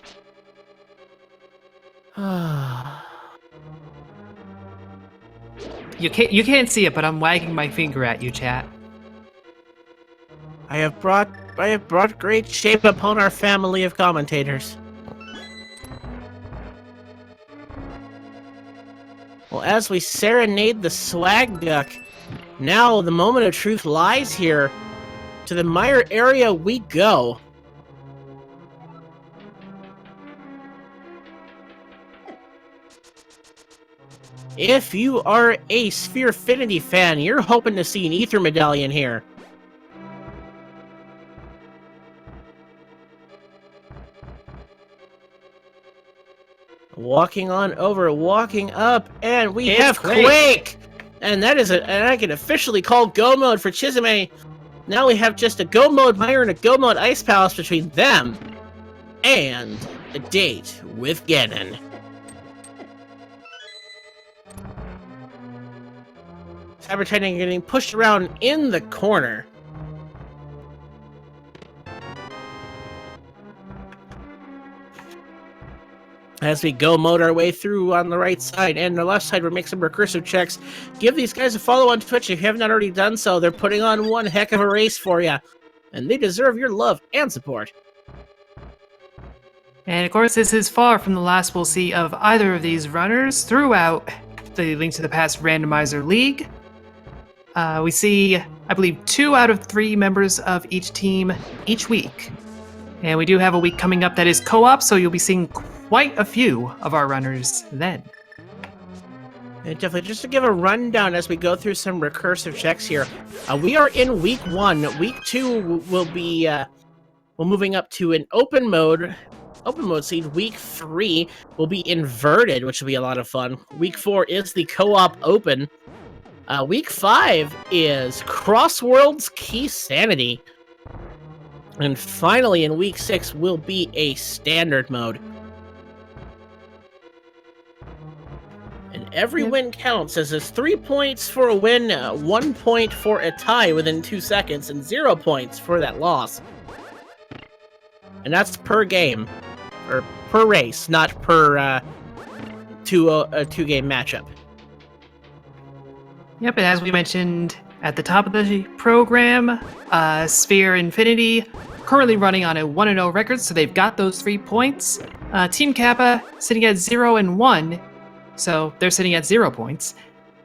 [SPEAKER 1] You can't see it, but I'm wagging my finger at you, chat.
[SPEAKER 2] I have brought great shame upon our family of commentators. Well, as we serenade the swag duck, now the moment of truth lies here. To the mire area we go. If you are a Spherefinity fan, you're hoping to see an Ether Medallion here. Walking on over, walking up, and we have Quake! And that is and I can officially call Go Mode for Chisame. Now we have just a Go Mode Mire and a Go Mode Ice Palace between them. And a date with Ganon. Sab0tender getting pushed around in the corner. As we go mode our way through on the right side and the left side, we'll make some recursive checks. Give these guys a follow on Twitch if you have not already done so. They're putting on one heck of a race for you, and they deserve your love and support.
[SPEAKER 1] And of course, this is far from the last we'll see of either of these runners throughout the Link to the Past Randomizer League. We see, I believe, 2 out of 3 members of each team each week. And we do have a week coming up that is co-op, so you'll be seeing quite a few of our runners then.
[SPEAKER 2] And definitely, just to give a rundown as we go through some recursive checks here, we are in week 1. Week 2 will be we're moving up to an open mode seed. Week 3 will be inverted, which will be a lot of fun. Week 4 is the co-op open. Week 5 is Crossworld's Key Sanity. And finally, in week 6 will be a standard mode. And every win counts, as there's 3 points for a win, 1 point for a tie within 2 seconds, and 0 points for that loss. And that's per game, or per race, not per a 2-game matchup.
[SPEAKER 1] Yep, and as we mentioned at the top of the program, Sphere Infinity currently running on a 1-0 record, so they've got those 3 points. Team Kappa sitting at 0-1, so they're sitting at 0 points.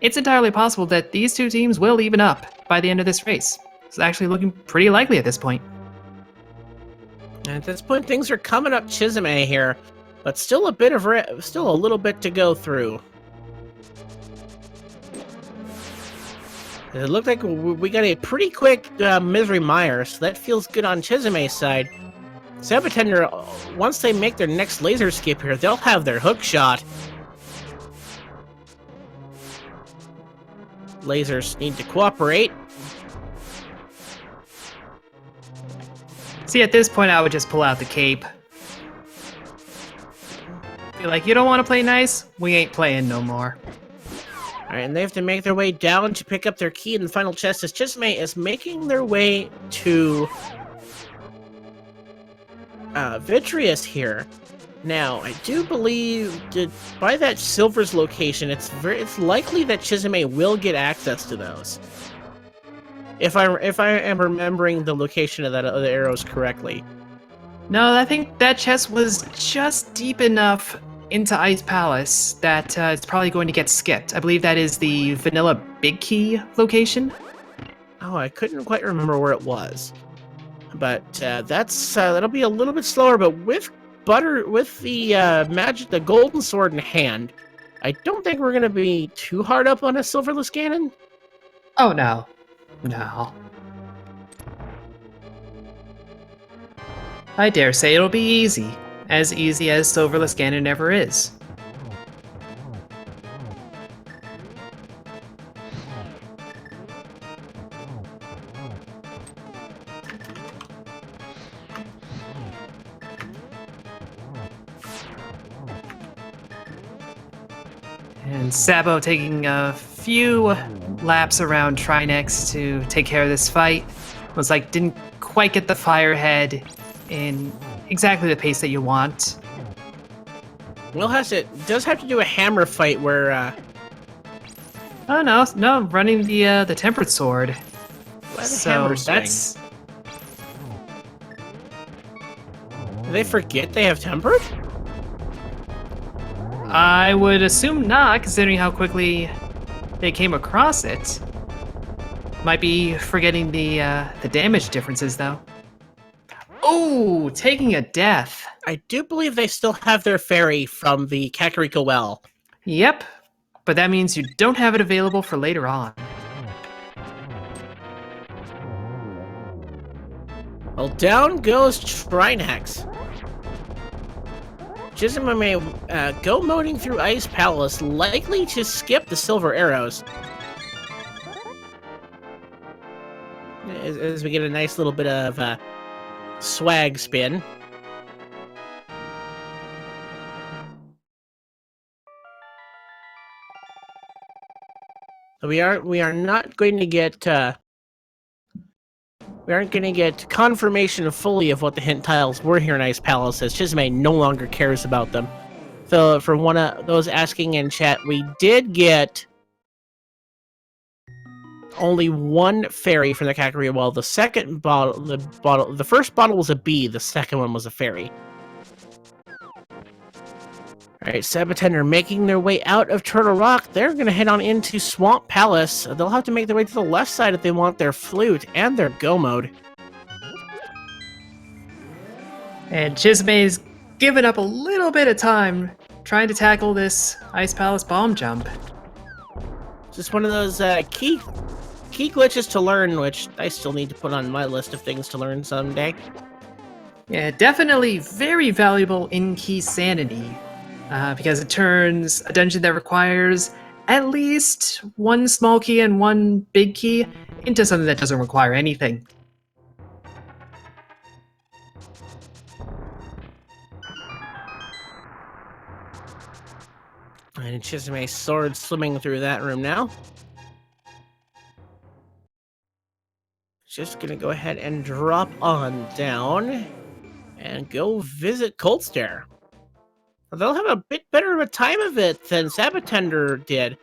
[SPEAKER 1] It's entirely possible that these 2 teams will even up by the end of this race. It's actually looking pretty likely at this point.
[SPEAKER 2] At this point, things are coming up Chisame here, but still a little bit to go through. It looked like we got a pretty quick Misery Mire, so that feels good on Chisame's side. Sab0tender, once they make their next laser skip here, they'll have their hook shot. Lasers need to cooperate.
[SPEAKER 1] See, at this point, I would just pull out the cape. Be like, you don't want to play nice? We ain't playing no more.
[SPEAKER 2] Alright, and they have to make their way down to pick up their key in the final chest as Chisame is making their way to Vitreous here. Now, I do believe that by that Silver's location, it's likely that Chisame will get access to those. If I am remembering the location of the arrows correctly.
[SPEAKER 1] No, I think that chest was just deep enough into Ice Palace that it's probably going to get skipped. I believe that is the Vanilla Big Key location.
[SPEAKER 2] Oh, I couldn't quite remember where it was. But that'll be a little bit slower, but with the golden sword in hand, I don't think we're gonna be too hard up on a silverless Ganon.
[SPEAKER 1] Oh no. No. I dare say it'll be easy as Silverless Ganon ever is. And Sabo taking a few laps around Trinex to take care of this fight. Was like, didn't quite get the Firehead in exactly the pace that you want.
[SPEAKER 2] Will does have to do a hammer fight where
[SPEAKER 1] Oh no, running the Tempered Sword.
[SPEAKER 2] So that's. Do they forget they have tempered?
[SPEAKER 1] I would assume not, considering how quickly they came across it. Might be forgetting the damage differences though. Oh, taking a death.
[SPEAKER 2] I do believe they still have their fairy from the Kakariko Well.
[SPEAKER 1] Yep, but that means you don't have it available for later on.
[SPEAKER 2] Well, down goes Trinex. Chisame may go moding through Ice Palace, likely to skip the silver arrows. As we get a nice little bit of swag spin. We aren't going to get we aren't going to get confirmation fully of what the hint tiles were here in Ice Palace, as Chisame no longer cares about them. for one of those asking in chat, we did get only one fairy from the category. Well, the first bottle was a bee. The second one was a fairy. All right, Sab0tender making their way out of Turtle Rock. They're going to head on into Swamp Palace. They'll have to make their way to the left side if they want their flute and their go mode.
[SPEAKER 1] And Chisame's given up a little bit of time trying to tackle this Ice Palace bomb jump.
[SPEAKER 2] Just one of those key glitches to learn, which I still need to put on my list of things to learn someday.
[SPEAKER 1] Yeah, definitely very valuable in key sanity. Because it turns a dungeon that requires at least one small key and one big key into something that doesn't require anything.
[SPEAKER 2] And Chisame's sword swimming through that room now. Just gonna go ahead and drop on down and go visit Cold Stare. They'll have a bit better of a time of it than Sab0tender did.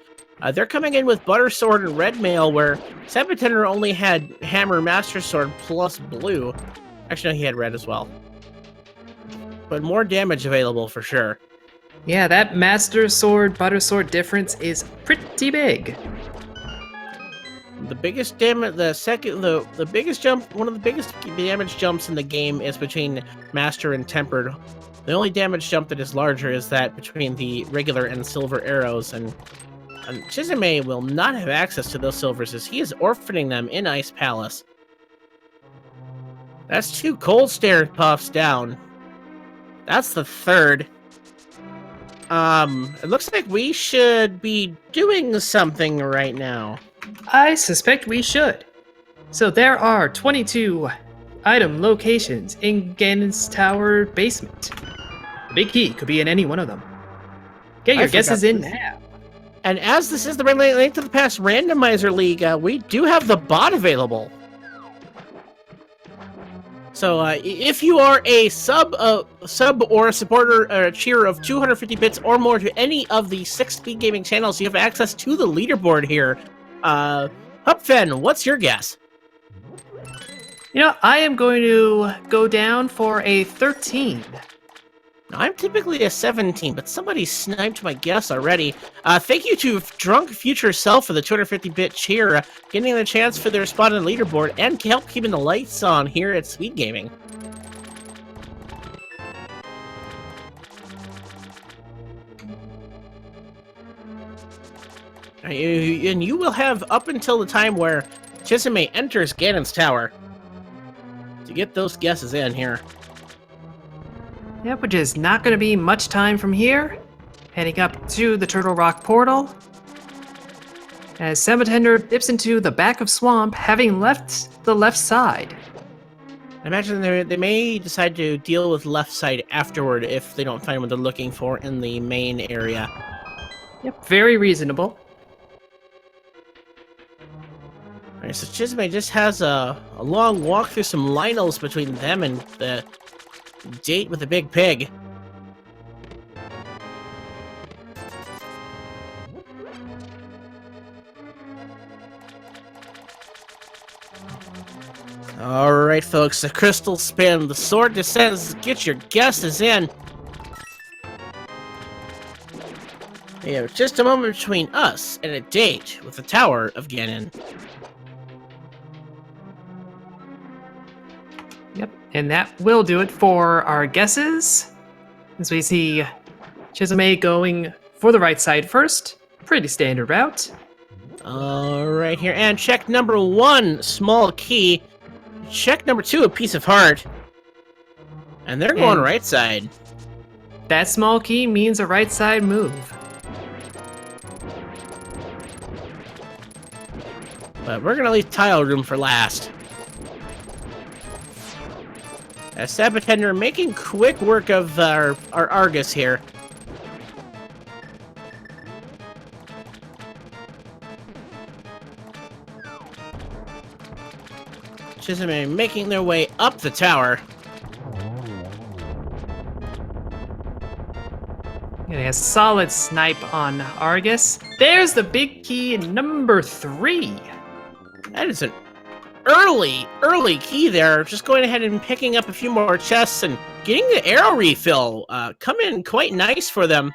[SPEAKER 2] They're coming in with Butter Sword and Red Mail, where Sab0tender only had Hammer Master Sword plus blue. Actually, no, he had red as well. But more damage available for sure.
[SPEAKER 1] Yeah, that Master Sword, Butter Sword difference is pretty big.
[SPEAKER 2] The biggest damage, the biggest jump, one of the biggest damage jumps in the game is between Master and Tempered. The only damage jump that is larger is that between the regular and silver arrows, and Chisame will not have access to those silvers as he is orphaning them in Ice Palace. That's 2 Cold Stare puffs down. That's the 3rd. It looks like we should be doing something right now.
[SPEAKER 1] I suspect we should. So there are 22 item locations in Ganon's Tower basement. The big key could be in any one of them. Get your guesses in now.
[SPEAKER 2] And as this is the Link to the Past Randomizer League, we do have the bot available. So if you are a sub or a supporter or a cheerer of 250 bits or more to any of the 6 Speed Gaming channels, you have access to the leaderboard here. Hupfen, what's your guess?
[SPEAKER 1] You know, I am going to go down for a 13.
[SPEAKER 2] I'm typically a 17, but somebody sniped my guess already. Thank you to Drunk Future Self for the 250-bit cheer, getting the chance for their spot on the leaderboard, and help keeping the lights on here at Speed Gaming. And you will have up until the time where Chisame enters Ganon's Tower to get those guesses in here.
[SPEAKER 1] Yep, which is not going to be much time from here. Heading up to the Turtle Rock portal. As Sab0tender dips into the back of Swamp, having left the left side.
[SPEAKER 2] I imagine they may decide to deal with left side afterward if they don't find what they're looking for in the main area.
[SPEAKER 1] Yep, very reasonable.
[SPEAKER 2] Alright, so Chisame just has a long walk through some Lionels between them and the date with the big pig. Alright, folks, the crystal spin, the sword descends, get your guesses in. We have just a moment between us and a date with the Tower of Ganon.
[SPEAKER 1] Yep, and that will do it for our guesses. As we see Chisame going for the right side first. Pretty standard route.
[SPEAKER 2] Alright here, and check number 1, small key. Check number 2, a piece of heart. And they're going right side.
[SPEAKER 1] That small key means a right side move.
[SPEAKER 2] But we're gonna leave tile room for last. As Sab0tender making quick work of our Argus here. Chisame making their way up the tower.
[SPEAKER 1] And a solid snipe on Argus. There's the big key in number 3.
[SPEAKER 2] That is an early key there. Just going ahead and picking up a few more chests and getting the arrow refill. Come in quite nice for them.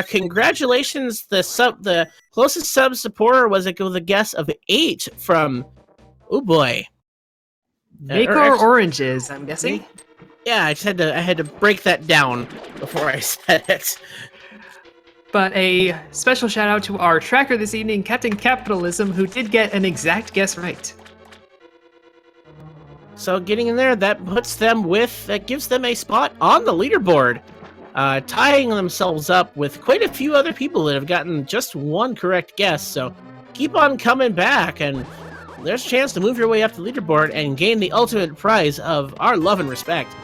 [SPEAKER 2] Congratulations, the closest sub supporter was with a guess of 8 from, oh boy.
[SPEAKER 1] Makor Oranges, I'm guessing.
[SPEAKER 2] Yeah, I had to break that down before I said it.
[SPEAKER 1] But a special shout out to our tracker this evening, Captain Capitalism, who did get an exact guess right.
[SPEAKER 2] So getting in there, that gives them a spot on the leaderboard, tying themselves up with quite a few other people that have gotten just one correct guess. So keep on coming back, and there's a chance to move your way up the leaderboard and gain the ultimate prize of our love and respect.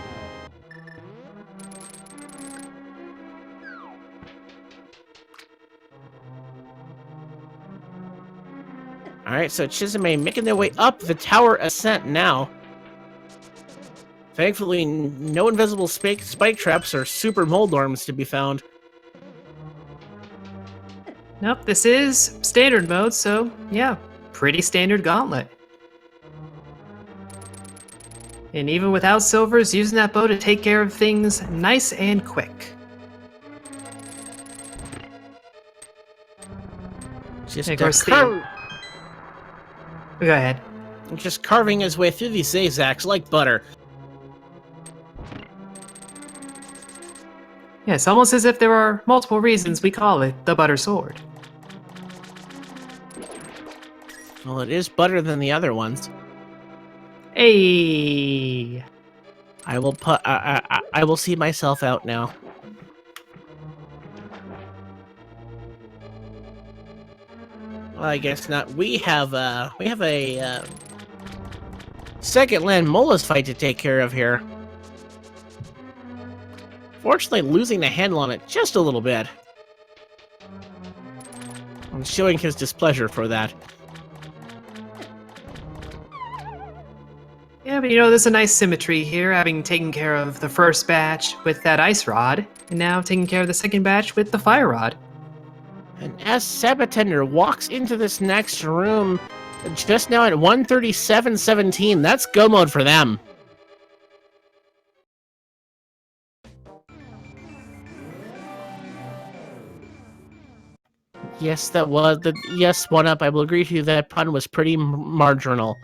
[SPEAKER 2] Alright, so Chisame making their way up the tower ascent now. Thankfully, no invisible spike traps or super moldorms to be found.
[SPEAKER 1] Nope, this is standard mode, so yeah, pretty standard gauntlet. And even without silvers, using that bow to take care of things nice and quick.
[SPEAKER 2] Just
[SPEAKER 1] of course, go ahead.
[SPEAKER 2] Just carving his way through these zigzags like butter.
[SPEAKER 1] Yeah, it's almost as if there are multiple reasons we call it the butter sword.
[SPEAKER 2] Well, it is better than the other ones.
[SPEAKER 1] Hey,
[SPEAKER 2] I will see myself out now. Well, I guess not. We have a second land Mola's fight to take care of here. Fortunately, losing the handle on it just a little bit. I'm showing his displeasure for that.
[SPEAKER 1] Yeah, but there's a nice symmetry here, having taken care of the first batch with that ice rod, and now taking care of the second batch with the fire rod.
[SPEAKER 2] And as Sab0tender walks into this next room, just now at 137.17, that's go mode for them. Yes, that was the yes 1-up. I will agree to you that pun was pretty marginal.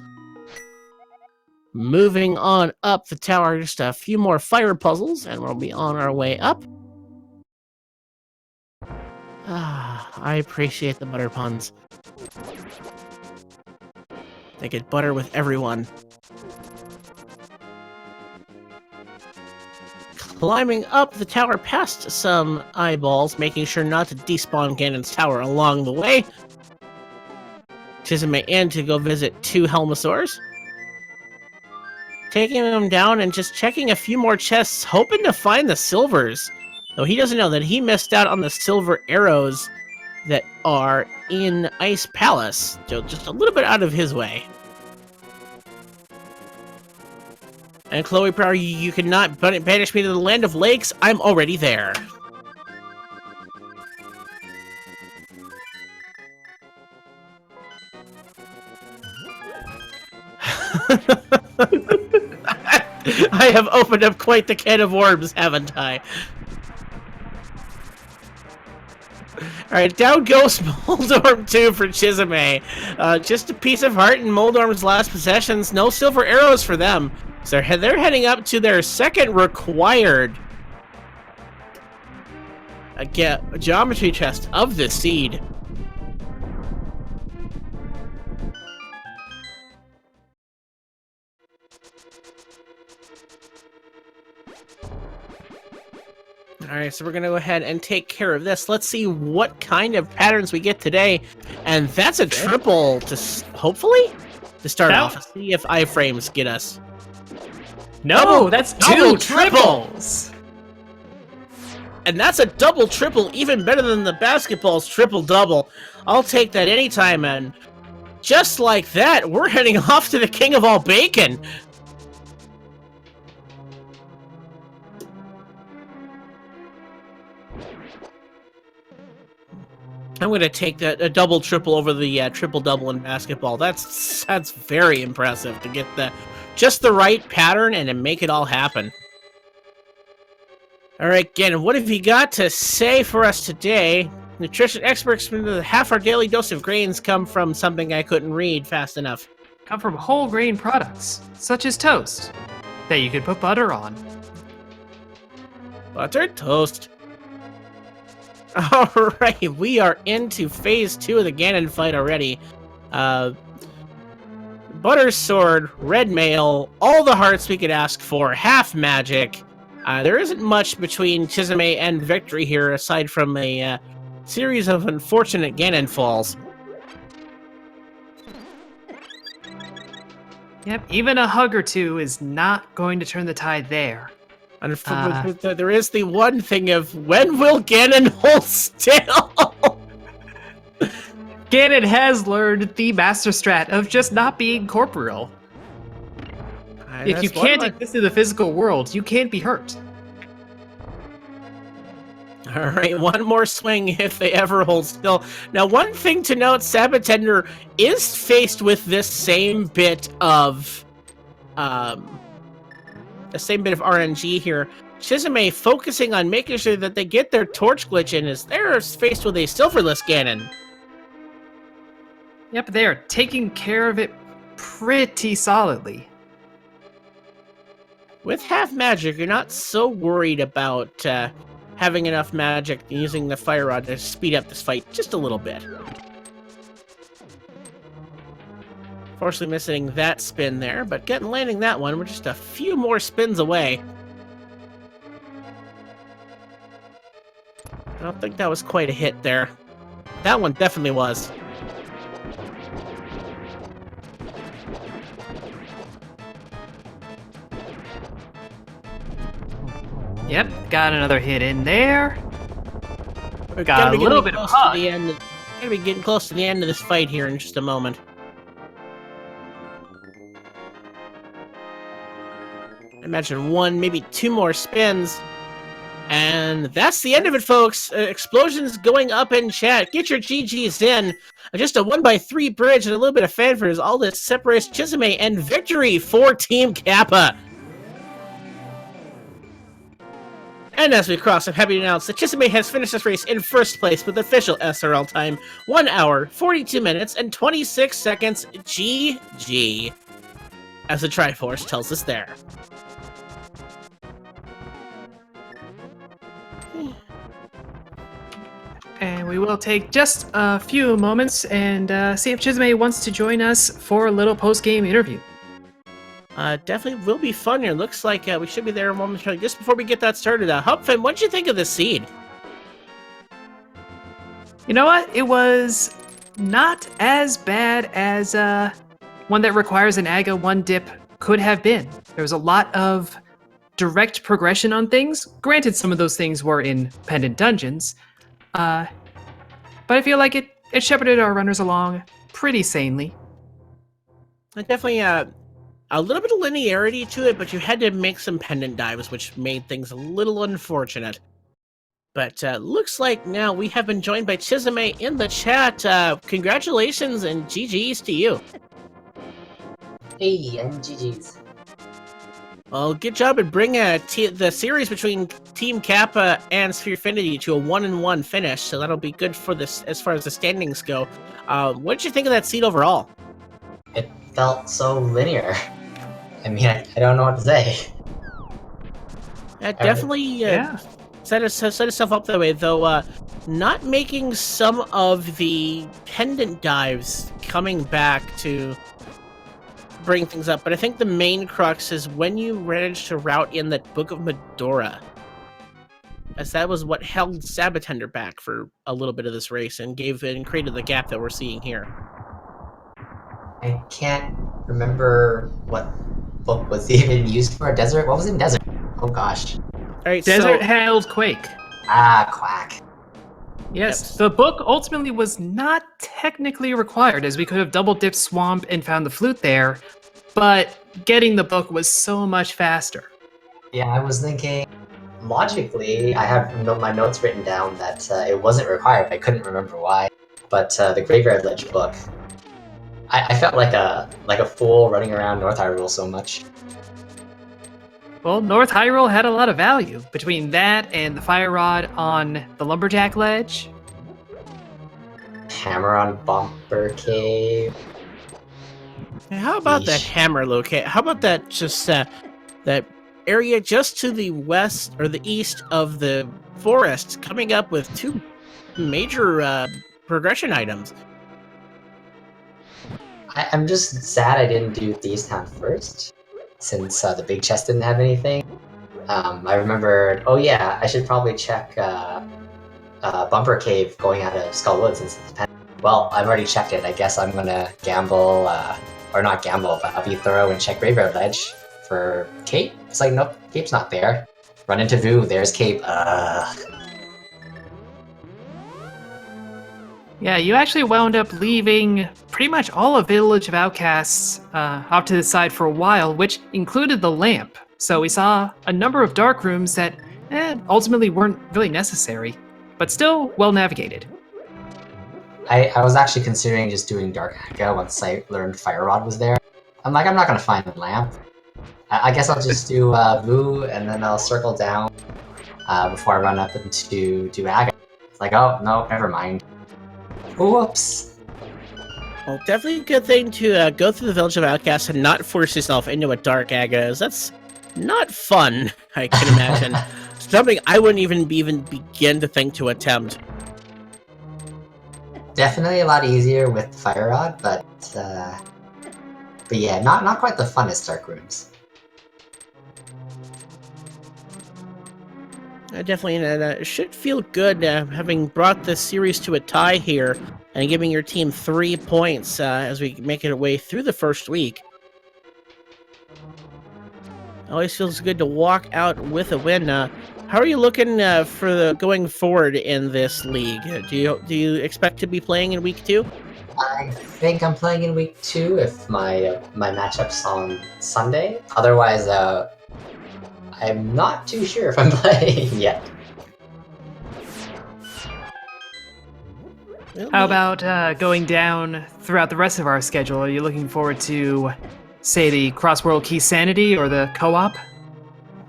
[SPEAKER 2] Moving on up the tower, just a few more fire puzzles, and we'll be on our way up. I appreciate the butter puns. They get butter with everyone. Climbing up the tower past some eyeballs, making sure not to despawn Ganon's tower along the way. Chisame in to go visit 2 Helmosaurs. Taking them down and just checking a few more chests, hoping to find the silvers. Though he doesn't know that he missed out on the silver arrows that are in Ice Palace. So just a little bit out of his way. And Chloe Prower, you cannot banish me to the land of lakes. I'm already there. I have opened up quite the can of worms, haven't I? Alright, down goes Moldorm 2 for Chisame. Just a piece of heart in Moldorm's last possessions. No silver arrows for them. So they're heading up to their second required geometry chest of the seed. Alright, so we're going to go ahead and take care of this. Let's see what kind of patterns we get today. And that's a triple, hopefully, to start off. Let's see if iframes get us.
[SPEAKER 1] No, that's 2 triples!
[SPEAKER 2] And that's a double triple, even better than the basketball's triple double. I'll take that anytime, and just like that, we're heading off to the king of all bacon. I'm going to take a double triple over the triple double in basketball. That's very impressive to get just the right pattern and to make it all happen. All right, Ganon, what have you got to say for us today? Nutrition experts, half our daily dose of grains come from something I couldn't read fast enough.
[SPEAKER 1] Come from whole grain products, such as toast, that you could put butter on.
[SPEAKER 2] Buttered toast. All right, we are into phase 2 of the Ganon fight already. Butter sword, red mail, all the hearts we could ask for, half magic. There isn't much between Chisame and victory here, aside from a series of unfortunate Ganon falls.
[SPEAKER 1] Yep, even a hug or two is not going to turn the tide there.
[SPEAKER 2] And there is the one thing of, when will Ganon hold still?
[SPEAKER 1] Ganon has learned the master strat of just not being corporeal. If you can't exist in the physical world, you can't be hurt.
[SPEAKER 2] All right, one more swing if they ever hold still. Now, one thing to note, Sab0tender is faced with this same bit of, RNG here. Chisame focusing on making sure that they get their torch glitch in as they're faced with a silverless Ganon.
[SPEAKER 1] Yep, they are taking care of it pretty solidly.
[SPEAKER 2] With half magic, you're not so worried about having enough magic and using the fire rod to speed up this fight just a little bit. Fortunately missing that spin there, but landing that one, we're just a few more spins away. I don't think that was quite a hit there. That one definitely was.
[SPEAKER 1] Yep, got another hit in there.
[SPEAKER 2] We're
[SPEAKER 1] got a little bit of hug.
[SPEAKER 2] Gonna be getting close to the end of this fight here in just a moment. I imagine one, maybe two more spins. And that's the end of it, folks. Explosions going up in chat. Get your GGs in. Just a 1x3 bridge and a little bit of fanfare as all this separates Chisame and victory for Team Kappa. And as we cross, I'm happy to announce that Chisame has finished this race in first place with official SRL time, 1 hour, 42 minutes, and 26 seconds. GG. As the Triforce tells us there.
[SPEAKER 1] And we will take just a few moments and see if Chisame wants to join us for a little post-game interview.
[SPEAKER 2] Definitely will be fun here. Looks like we should be there momentarily. Just before we get that started, Hupfin, what did you think of the seed?
[SPEAKER 1] You know what? It was not as bad as one that requires an AGA 1 dip could have been. There was a lot of direct progression on things. Granted, some of those things were in pendant dungeons. But I feel like it shepherded our runners along pretty sanely.
[SPEAKER 2] Definitely a little bit of linearity to it, but you had to make some pendant dives, which made things a little unfortunate. But looks like now we have been joined by Chisame in the chat. Congratulations and GG's to you.
[SPEAKER 3] Hey, and GG's.
[SPEAKER 2] Well, good job at bringing the series between Team Kappa and Spherefinity to a 1-1 finish, so that'll be good for this as far as the standings go. What did you think of that seed overall?
[SPEAKER 3] It felt so linear. I mean, I don't know what to say.
[SPEAKER 2] Definitely set itself up that way, though not making some of the pendant dives coming back to bring things up, but I think the main crux is when you managed to route in that Book of Medora, as that was what held Sab0tender back for a little bit of this race and created the gap that we're seeing here.
[SPEAKER 3] I can't remember what book was even used for a desert. What was in desert? Oh gosh.
[SPEAKER 2] All right,
[SPEAKER 1] Desert held Quake.
[SPEAKER 3] Ah, quack.
[SPEAKER 1] Yes, the book ultimately was not technically required, as we could have double dipped Swamp and found the flute there, but getting the book was so much faster.
[SPEAKER 3] Yeah, I was thinking logically, I have my notes written down that it wasn't required. I couldn't remember why. But the Graveyard Ledge book, I felt like a fool running around North Hyrule so much.
[SPEAKER 1] Well, North Hyrule had a lot of value between that and the fire rod on the Lumberjack Ledge.
[SPEAKER 3] Hammer on Bumper Cave.
[SPEAKER 2] Hey, how about that
[SPEAKER 3] Yeesh.
[SPEAKER 2] hammer locate? How about that just that area just to the west or the east of the forest, coming up with two major progression items?
[SPEAKER 3] I'm just sad I didn't do Thieves Town first, since the big chest didn't have anything. I remembered, oh yeah, I should probably check Bumper Cave going out of Skull Woods since it's pen. Well, I've already checked it. I guess I'm gonna gamble, or not gamble, but I'll be thorough and check Graveyard Ledge for Cape. It's like, nope, Cape's not there. Run into Vu, there's Cape.
[SPEAKER 1] Yeah, you actually wound up leaving pretty much all of Village of Outcasts off to the side for a while, which included the lamp. So we saw a number of dark rooms that ultimately weren't really necessary, but still well navigated.
[SPEAKER 3] I was actually considering just doing Dark Aga once I learned Fire Rod was there. I'm like, I'm not gonna find the lamp. I guess I'll just do Vu, and then I'll circle down before I run up into do Aga. It's like, oh, no, never mind. Whoops.
[SPEAKER 2] Well, definitely a good thing to go through the Village of Outcasts and not force yourself into a dark aga, as that's not fun, I can imagine. Something I wouldn't even begin to think to attempt.
[SPEAKER 3] Definitely a lot easier with Fire Rod, but yeah, not quite the funnest dark rooms.
[SPEAKER 2] Definitely, and it should feel good having brought this series to a tie here and giving your team 3 points as we make it our way through the first week. Always feels good to walk out with a win. How are you looking for the going forward in this league? Do you expect to be playing in week 2?
[SPEAKER 3] I think I'm playing in week 2 if my matchup's on Sunday. Otherwise, I'm not too sure if I'm playing yet.
[SPEAKER 1] How about going down throughout the rest of our schedule? Are you looking forward to, say, the Crossworld Key Sanity or the co-op?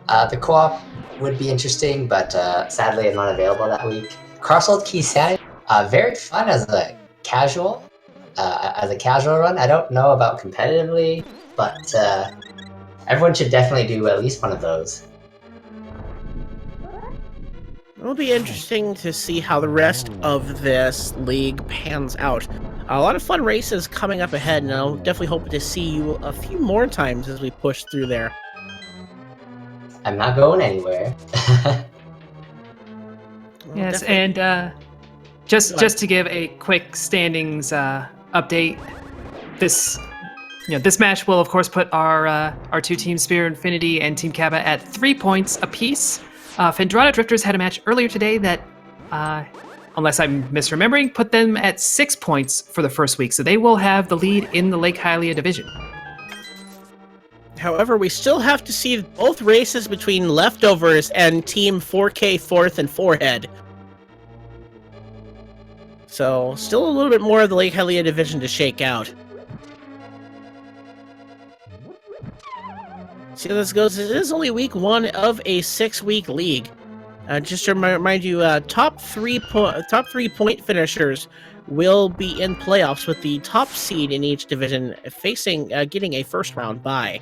[SPEAKER 3] The co-op would be interesting, but sadly I'm not available that week. Crossworld Key Sanity, very fun as a casual run. I don't know about competitively, but everyone should definitely do at least one of those.
[SPEAKER 2] It'll be interesting to see how the rest of this league pans out. A lot of fun races coming up ahead, and I'll definitely hope to see you a few more times as we push through there.
[SPEAKER 3] I'm not going anywhere.
[SPEAKER 1] Yes, and just to give a quick standings update, this match will of course put our two teams, Spear Infinity and Team Kappa, at 3 points apiece. Fendrana Drifters had a match earlier today that, unless I'm misremembering, put them at 6 points for the first week, so they will have the lead in the Lake Hylia division.
[SPEAKER 2] However, we still have to see both races between Leftovers and Team 4K Fourth and Forehead. So, still a little bit more of the Lake Hylia division to shake out. See how this goes. It is only week 1 of a 6-week league. Just to remind you, top three point finishers will be in playoffs with the top seed in each division facing getting a first round bye.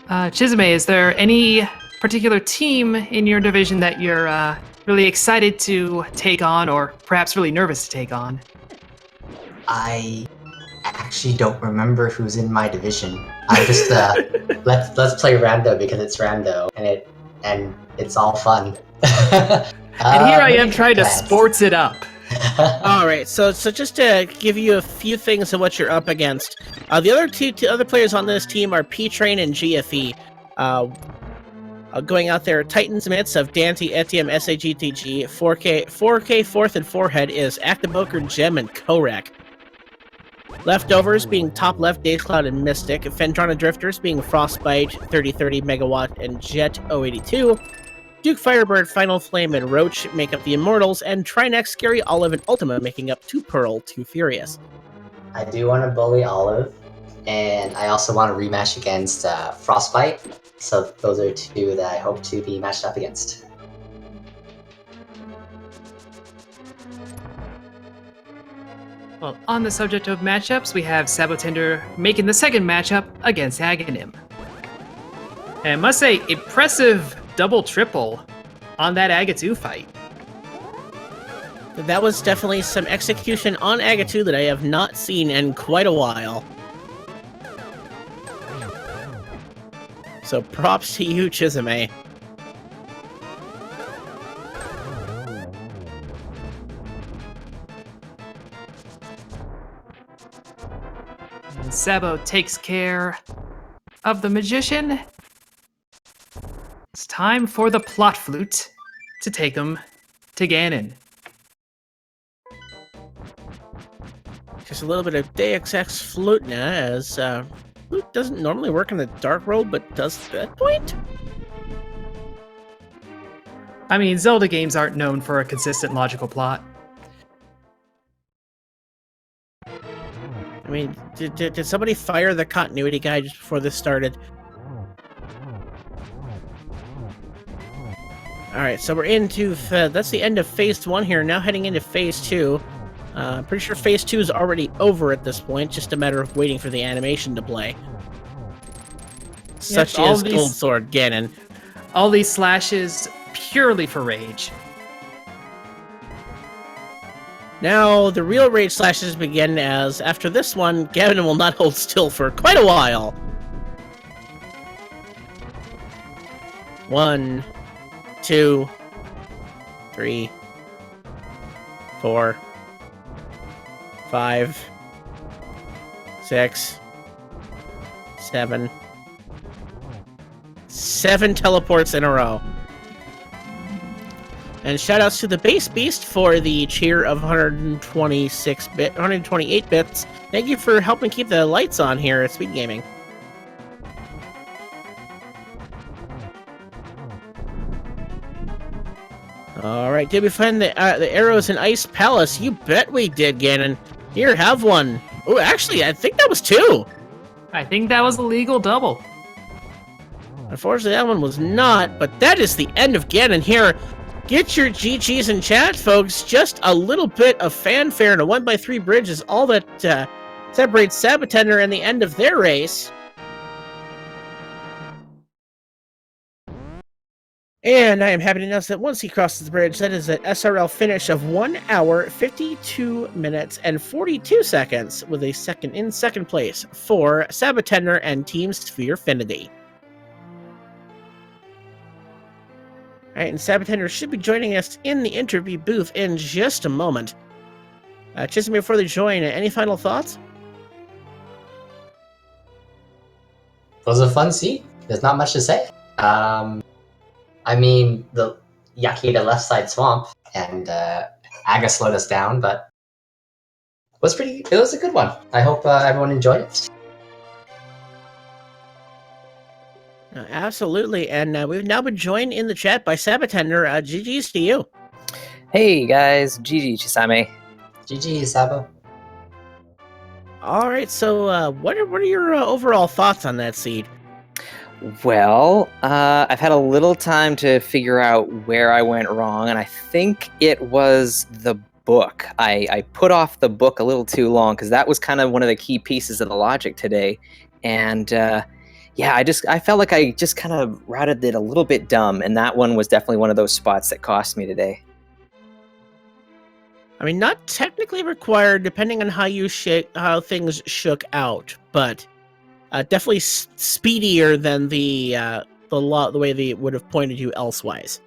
[SPEAKER 1] Chisame, is there any particular team in your division that you're really excited to take on, or perhaps really nervous to take on?
[SPEAKER 3] I actually don't remember who's in my division. I just let's play rando because it's rando and it's all fun.
[SPEAKER 1] And here I am trying to sports it up.
[SPEAKER 2] All right, so just to give you a few things of what you're up against, the other two other players on this team are P-Train and GFE. Going out there, Titans Mitts of Dante, Etium, SAGTG, 4K Fourth and Forehead is Actiboker, Gem, and Korek. Leftovers being Top Left, Days Cloud, and Mystic. Fendrana Drifters being Frostbite, 3030, Megawatt, and Jet 082. Duke Firebird, Final Flame, and Roach make up the Immortals, and Trinex, Scary Olive, and Ultima making up 2 Pearl, 2 Furious.
[SPEAKER 3] I do want to bully Olive, and I also want to rematch against Frostbite. So those are 2 that I hope to be matched up against.
[SPEAKER 1] Well, on the subject of matchups, we have Sab0tender making the second matchup against Aghanim. And I must say, impressive double-triple on that Agatu fight.
[SPEAKER 2] That was definitely some execution on Agatu that I have not seen in quite a while. So props to you, Chisame.
[SPEAKER 1] And Sabo takes care of the magician. It's time for the plot flute to take him to Ganon.
[SPEAKER 2] Just a little bit of Deus Ex Flute now, as Flute doesn't normally work in the Dark World, but does at that point?
[SPEAKER 1] I mean, Zelda games aren't known for a consistent logical plot.
[SPEAKER 2] I mean, did somebody fire the continuity guy just before this started? Alright, so we're into, that's the end of Phase 1 here, now heading into Phase 2. Pretty sure Phase 2 is already over at this point, just a matter of waiting for the animation to play. Such as Gold Sword Ganon.
[SPEAKER 1] All these slashes purely for rage.
[SPEAKER 2] Now, the real rage slashes begin as, after this one, Ganon will not hold still for quite a while. 1, 2, 3, 4, 5, 6, 7. 7 teleports in a row. And shoutouts to the Base Beast for the cheer of 128 bits. Thank you for helping keep the lights on here at Speed Gaming. Alright, did we find the arrows in Ice Palace? You bet we did, Ganon. Here, have one. Oh, actually, I think that was 2.
[SPEAKER 1] I think that was a legal double.
[SPEAKER 2] Unfortunately, that one was not, but that is the end of Ganon here. Get your GGs in chat, folks. Just a little bit of fanfare and a 1x3 bridge is all that separates Sab0tender and the end of their race. And I am happy to announce that once he crosses the bridge, that is an SRL finish of 1 hour, 52 minutes, and 42 seconds, with a second place for Sab0tender and Team Spherefinity. Alright, and Sab0tender should be joining us in the interview booth in just a moment. Chisame, before they join, any final thoughts?
[SPEAKER 3] It was a fun scene. There's not much to say. I mean, the Yakita left side swamp and Aga slowed us down, but it was a good one. I hope everyone enjoyed it.
[SPEAKER 2] Absolutely, and we've now been joined in the chat by Sab0tender. GG's to you.
[SPEAKER 4] Hey guys, GG Chisame.
[SPEAKER 3] GG, Sabo.
[SPEAKER 2] Alright, so what are your overall thoughts on that seed?
[SPEAKER 4] Well, I've had a little time to figure out where I went wrong, and I think it was the book. I put off the book a little too long, because that was kind of one of the key pieces of the logic today, and yeah, I felt like I just kind of routed it a little bit dumb, and that one was definitely one of those spots that cost me today.
[SPEAKER 2] I mean, not technically required, depending on how things shook out, but definitely speedier than the way they would have pointed you elsewise.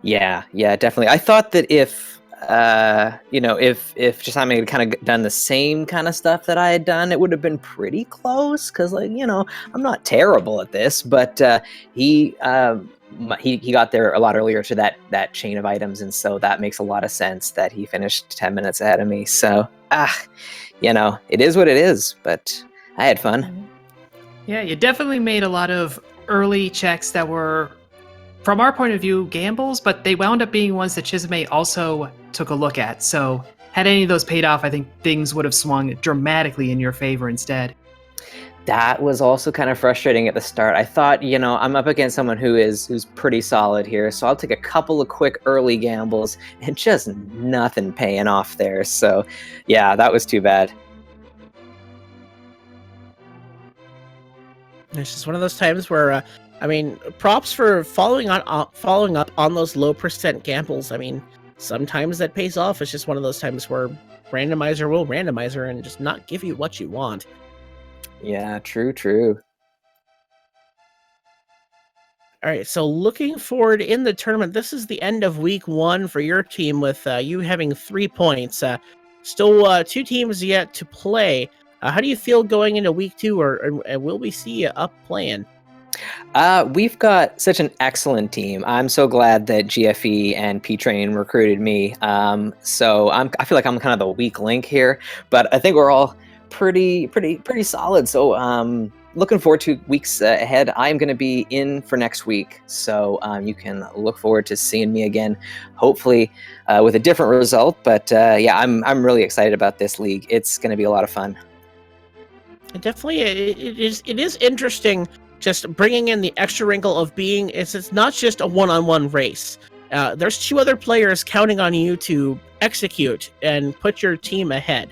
[SPEAKER 4] Yeah, definitely. I thought that if Chisame had kind of done the same kind of stuff that I had done, it would have been pretty close, because, I'm not terrible at this, but he he got there a lot earlier to that chain of items, and so that makes a lot of sense that he finished 10 minutes ahead of me. So, it is what it is, but I had fun.
[SPEAKER 1] Yeah, you definitely made a lot of early checks that were, from our point of view, gambles, but they wound up being ones that Chisame also took a look at. So had any of those paid off, I think things would have swung dramatically in your favor instead.
[SPEAKER 4] That was also kind of frustrating at the start. I thought, I'm up against someone who's pretty solid here, so I'll take a couple of quick early gambles and just nothing paying off there. So, yeah, that was too bad.
[SPEAKER 2] It's just one of those times where, props for following up on those low percent gambles. I mean, sometimes that pays off. It's just one of those times where randomizer will randomizer and just not give you what you want.
[SPEAKER 4] Yeah, true.
[SPEAKER 2] All right, so looking forward in the tournament, this is the end of week 1 for your team with you having 3 points. Still 2 teams yet to play. How do you feel going into week 2, or will we see you up playing?
[SPEAKER 4] We've got such an excellent team. I'm so glad that GFE and P-Train recruited me. So I feel like I'm kind of the weak link here, but I think we're all pretty solid. So looking forward to weeks ahead. I'm going to be in for next week, so you can look forward to seeing me again, hopefully with a different result. But I'm really excited about this league. It's going to be a lot of fun.
[SPEAKER 2] Definitely, it is interesting. Just bringing in the extra wrinkle of being, it's not just a one-on-one race. There's 2 other players counting on you to execute and put your team ahead.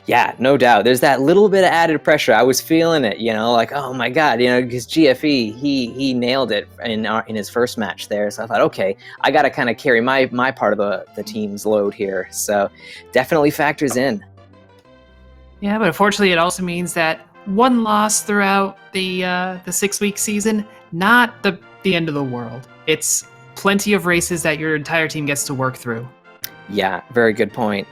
[SPEAKER 4] Yeah, no doubt. There's that little bit of added pressure. I was feeling it, like, oh my God, because GFE, he nailed it in his first match there. So I thought, okay, I got to kind of carry my part of the team's load here. So definitely factors in.
[SPEAKER 1] Yeah, but unfortunately, it also means that one loss throughout the 6-week season, not the end of the world. It's plenty of races that your entire team gets to work through.
[SPEAKER 4] Yeah, very good point.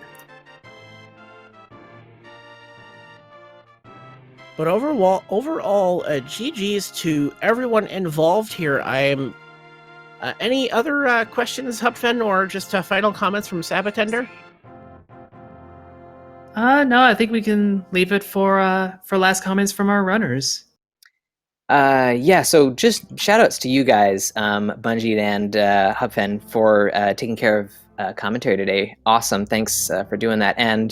[SPEAKER 2] But overall, GG's to everyone involved here. I'm. Any other questions, Hupfen, or just final comments from Sab0tender?
[SPEAKER 1] No, I think we can leave it for last comments from our runners.
[SPEAKER 4] So just shout outs to you guys, Bungie and Hupfen, for taking care of commentary today. Awesome. Thanks for doing that. And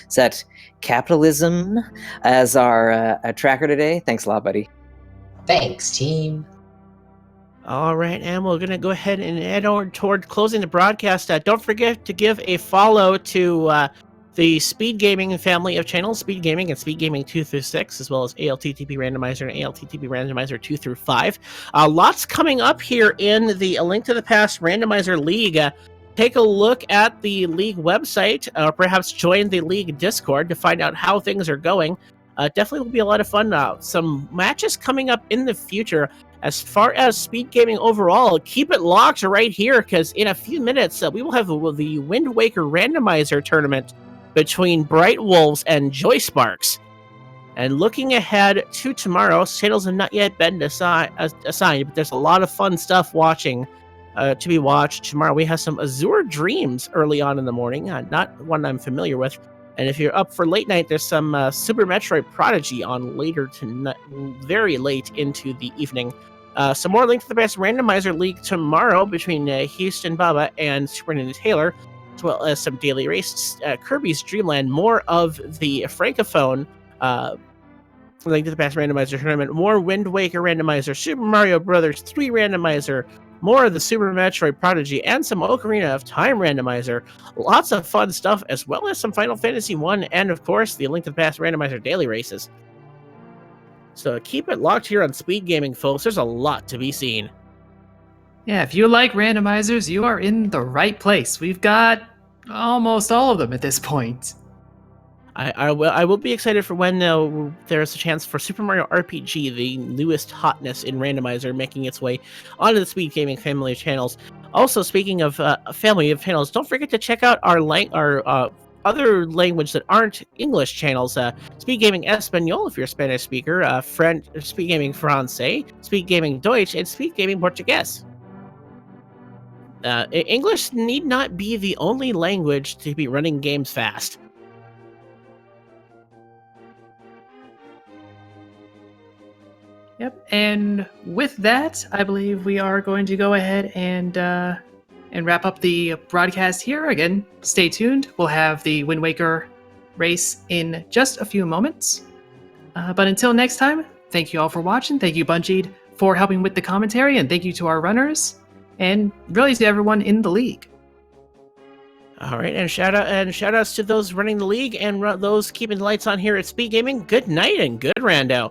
[SPEAKER 4] set Capitalism as our tracker today. Thanks a lot, buddy.
[SPEAKER 3] Thanks, team.
[SPEAKER 2] All right, and we're going to go ahead and head on toward closing the broadcast. Don't forget to give a follow to the Speed Gaming family of channels, Speed Gaming and Speed Gaming 2 through 6, as well as ALTTP Randomizer and ALTTP Randomizer 2 through 5. Lots coming up here in the A Link to the Past Randomizer League. Take a look at the league website, or perhaps join the league Discord to find out how things are going. Definitely will be a lot of fun. Some matches coming up in the future. As far as Speed Gaming overall, keep it locked right here, because in a few minutes, we will have the Wind Waker Randomizer tournament between Bright Wolves and Joy Sparks. And looking ahead to tomorrow, channels have not yet been assigned, but there's a lot of fun stuff to be watched tomorrow. We have some Azure Dreams early on in the morning, not one I'm familiar with. And if you're up for late night, there's some Super Metroid Prodigy on later tonight, very late into the evening. Some more Link to the Past Randomizer League tomorrow between Houston Baba and Super Nintendo Taylor, as well as some daily races. Kirby's Dream Land, more of the Francophone Link to the Past Randomizer Tournament, more Wind Waker Randomizer, Super Mario Brothers 3 Randomizer, more of the Super Metroid Prodigy, and some Ocarina of Time Randomizer. Lots of fun stuff, as well as some Final Fantasy 1, and of course, the Link to the Past Randomizer daily races. So keep it locked here on Speed Gaming, folks. There's a lot to be seen.
[SPEAKER 1] Yeah, if you like randomizers, you are in the right place. We've got almost all of them at this point.
[SPEAKER 2] I will be excited for when there's a chance for Super Mario RPG, the newest hotness in randomizer, making its way onto the Speed Gaming family of channels. Also, speaking of a family of channels, don't forget to check out our other language that aren't English channels. Speed Gaming Espanol if you're a Spanish speaker, French, Speed Gaming Francais, Speed Gaming Deutsch, and Speed Gaming Portuguese. English need not be the only language to be running games fast.
[SPEAKER 1] Yep. And with that, I believe we are going to go ahead and wrap up the broadcast here. Again, stay tuned. We'll have the Wind Waker race in just a few moments. But until next time, thank you all for watching. Thank you, Bungie, for helping with the commentary, and thank you to our runners, and really to everyone in the league.
[SPEAKER 2] All right, and shout outs to those running the league and those keeping the lights on here at Speed Gaming. Good night and good rando.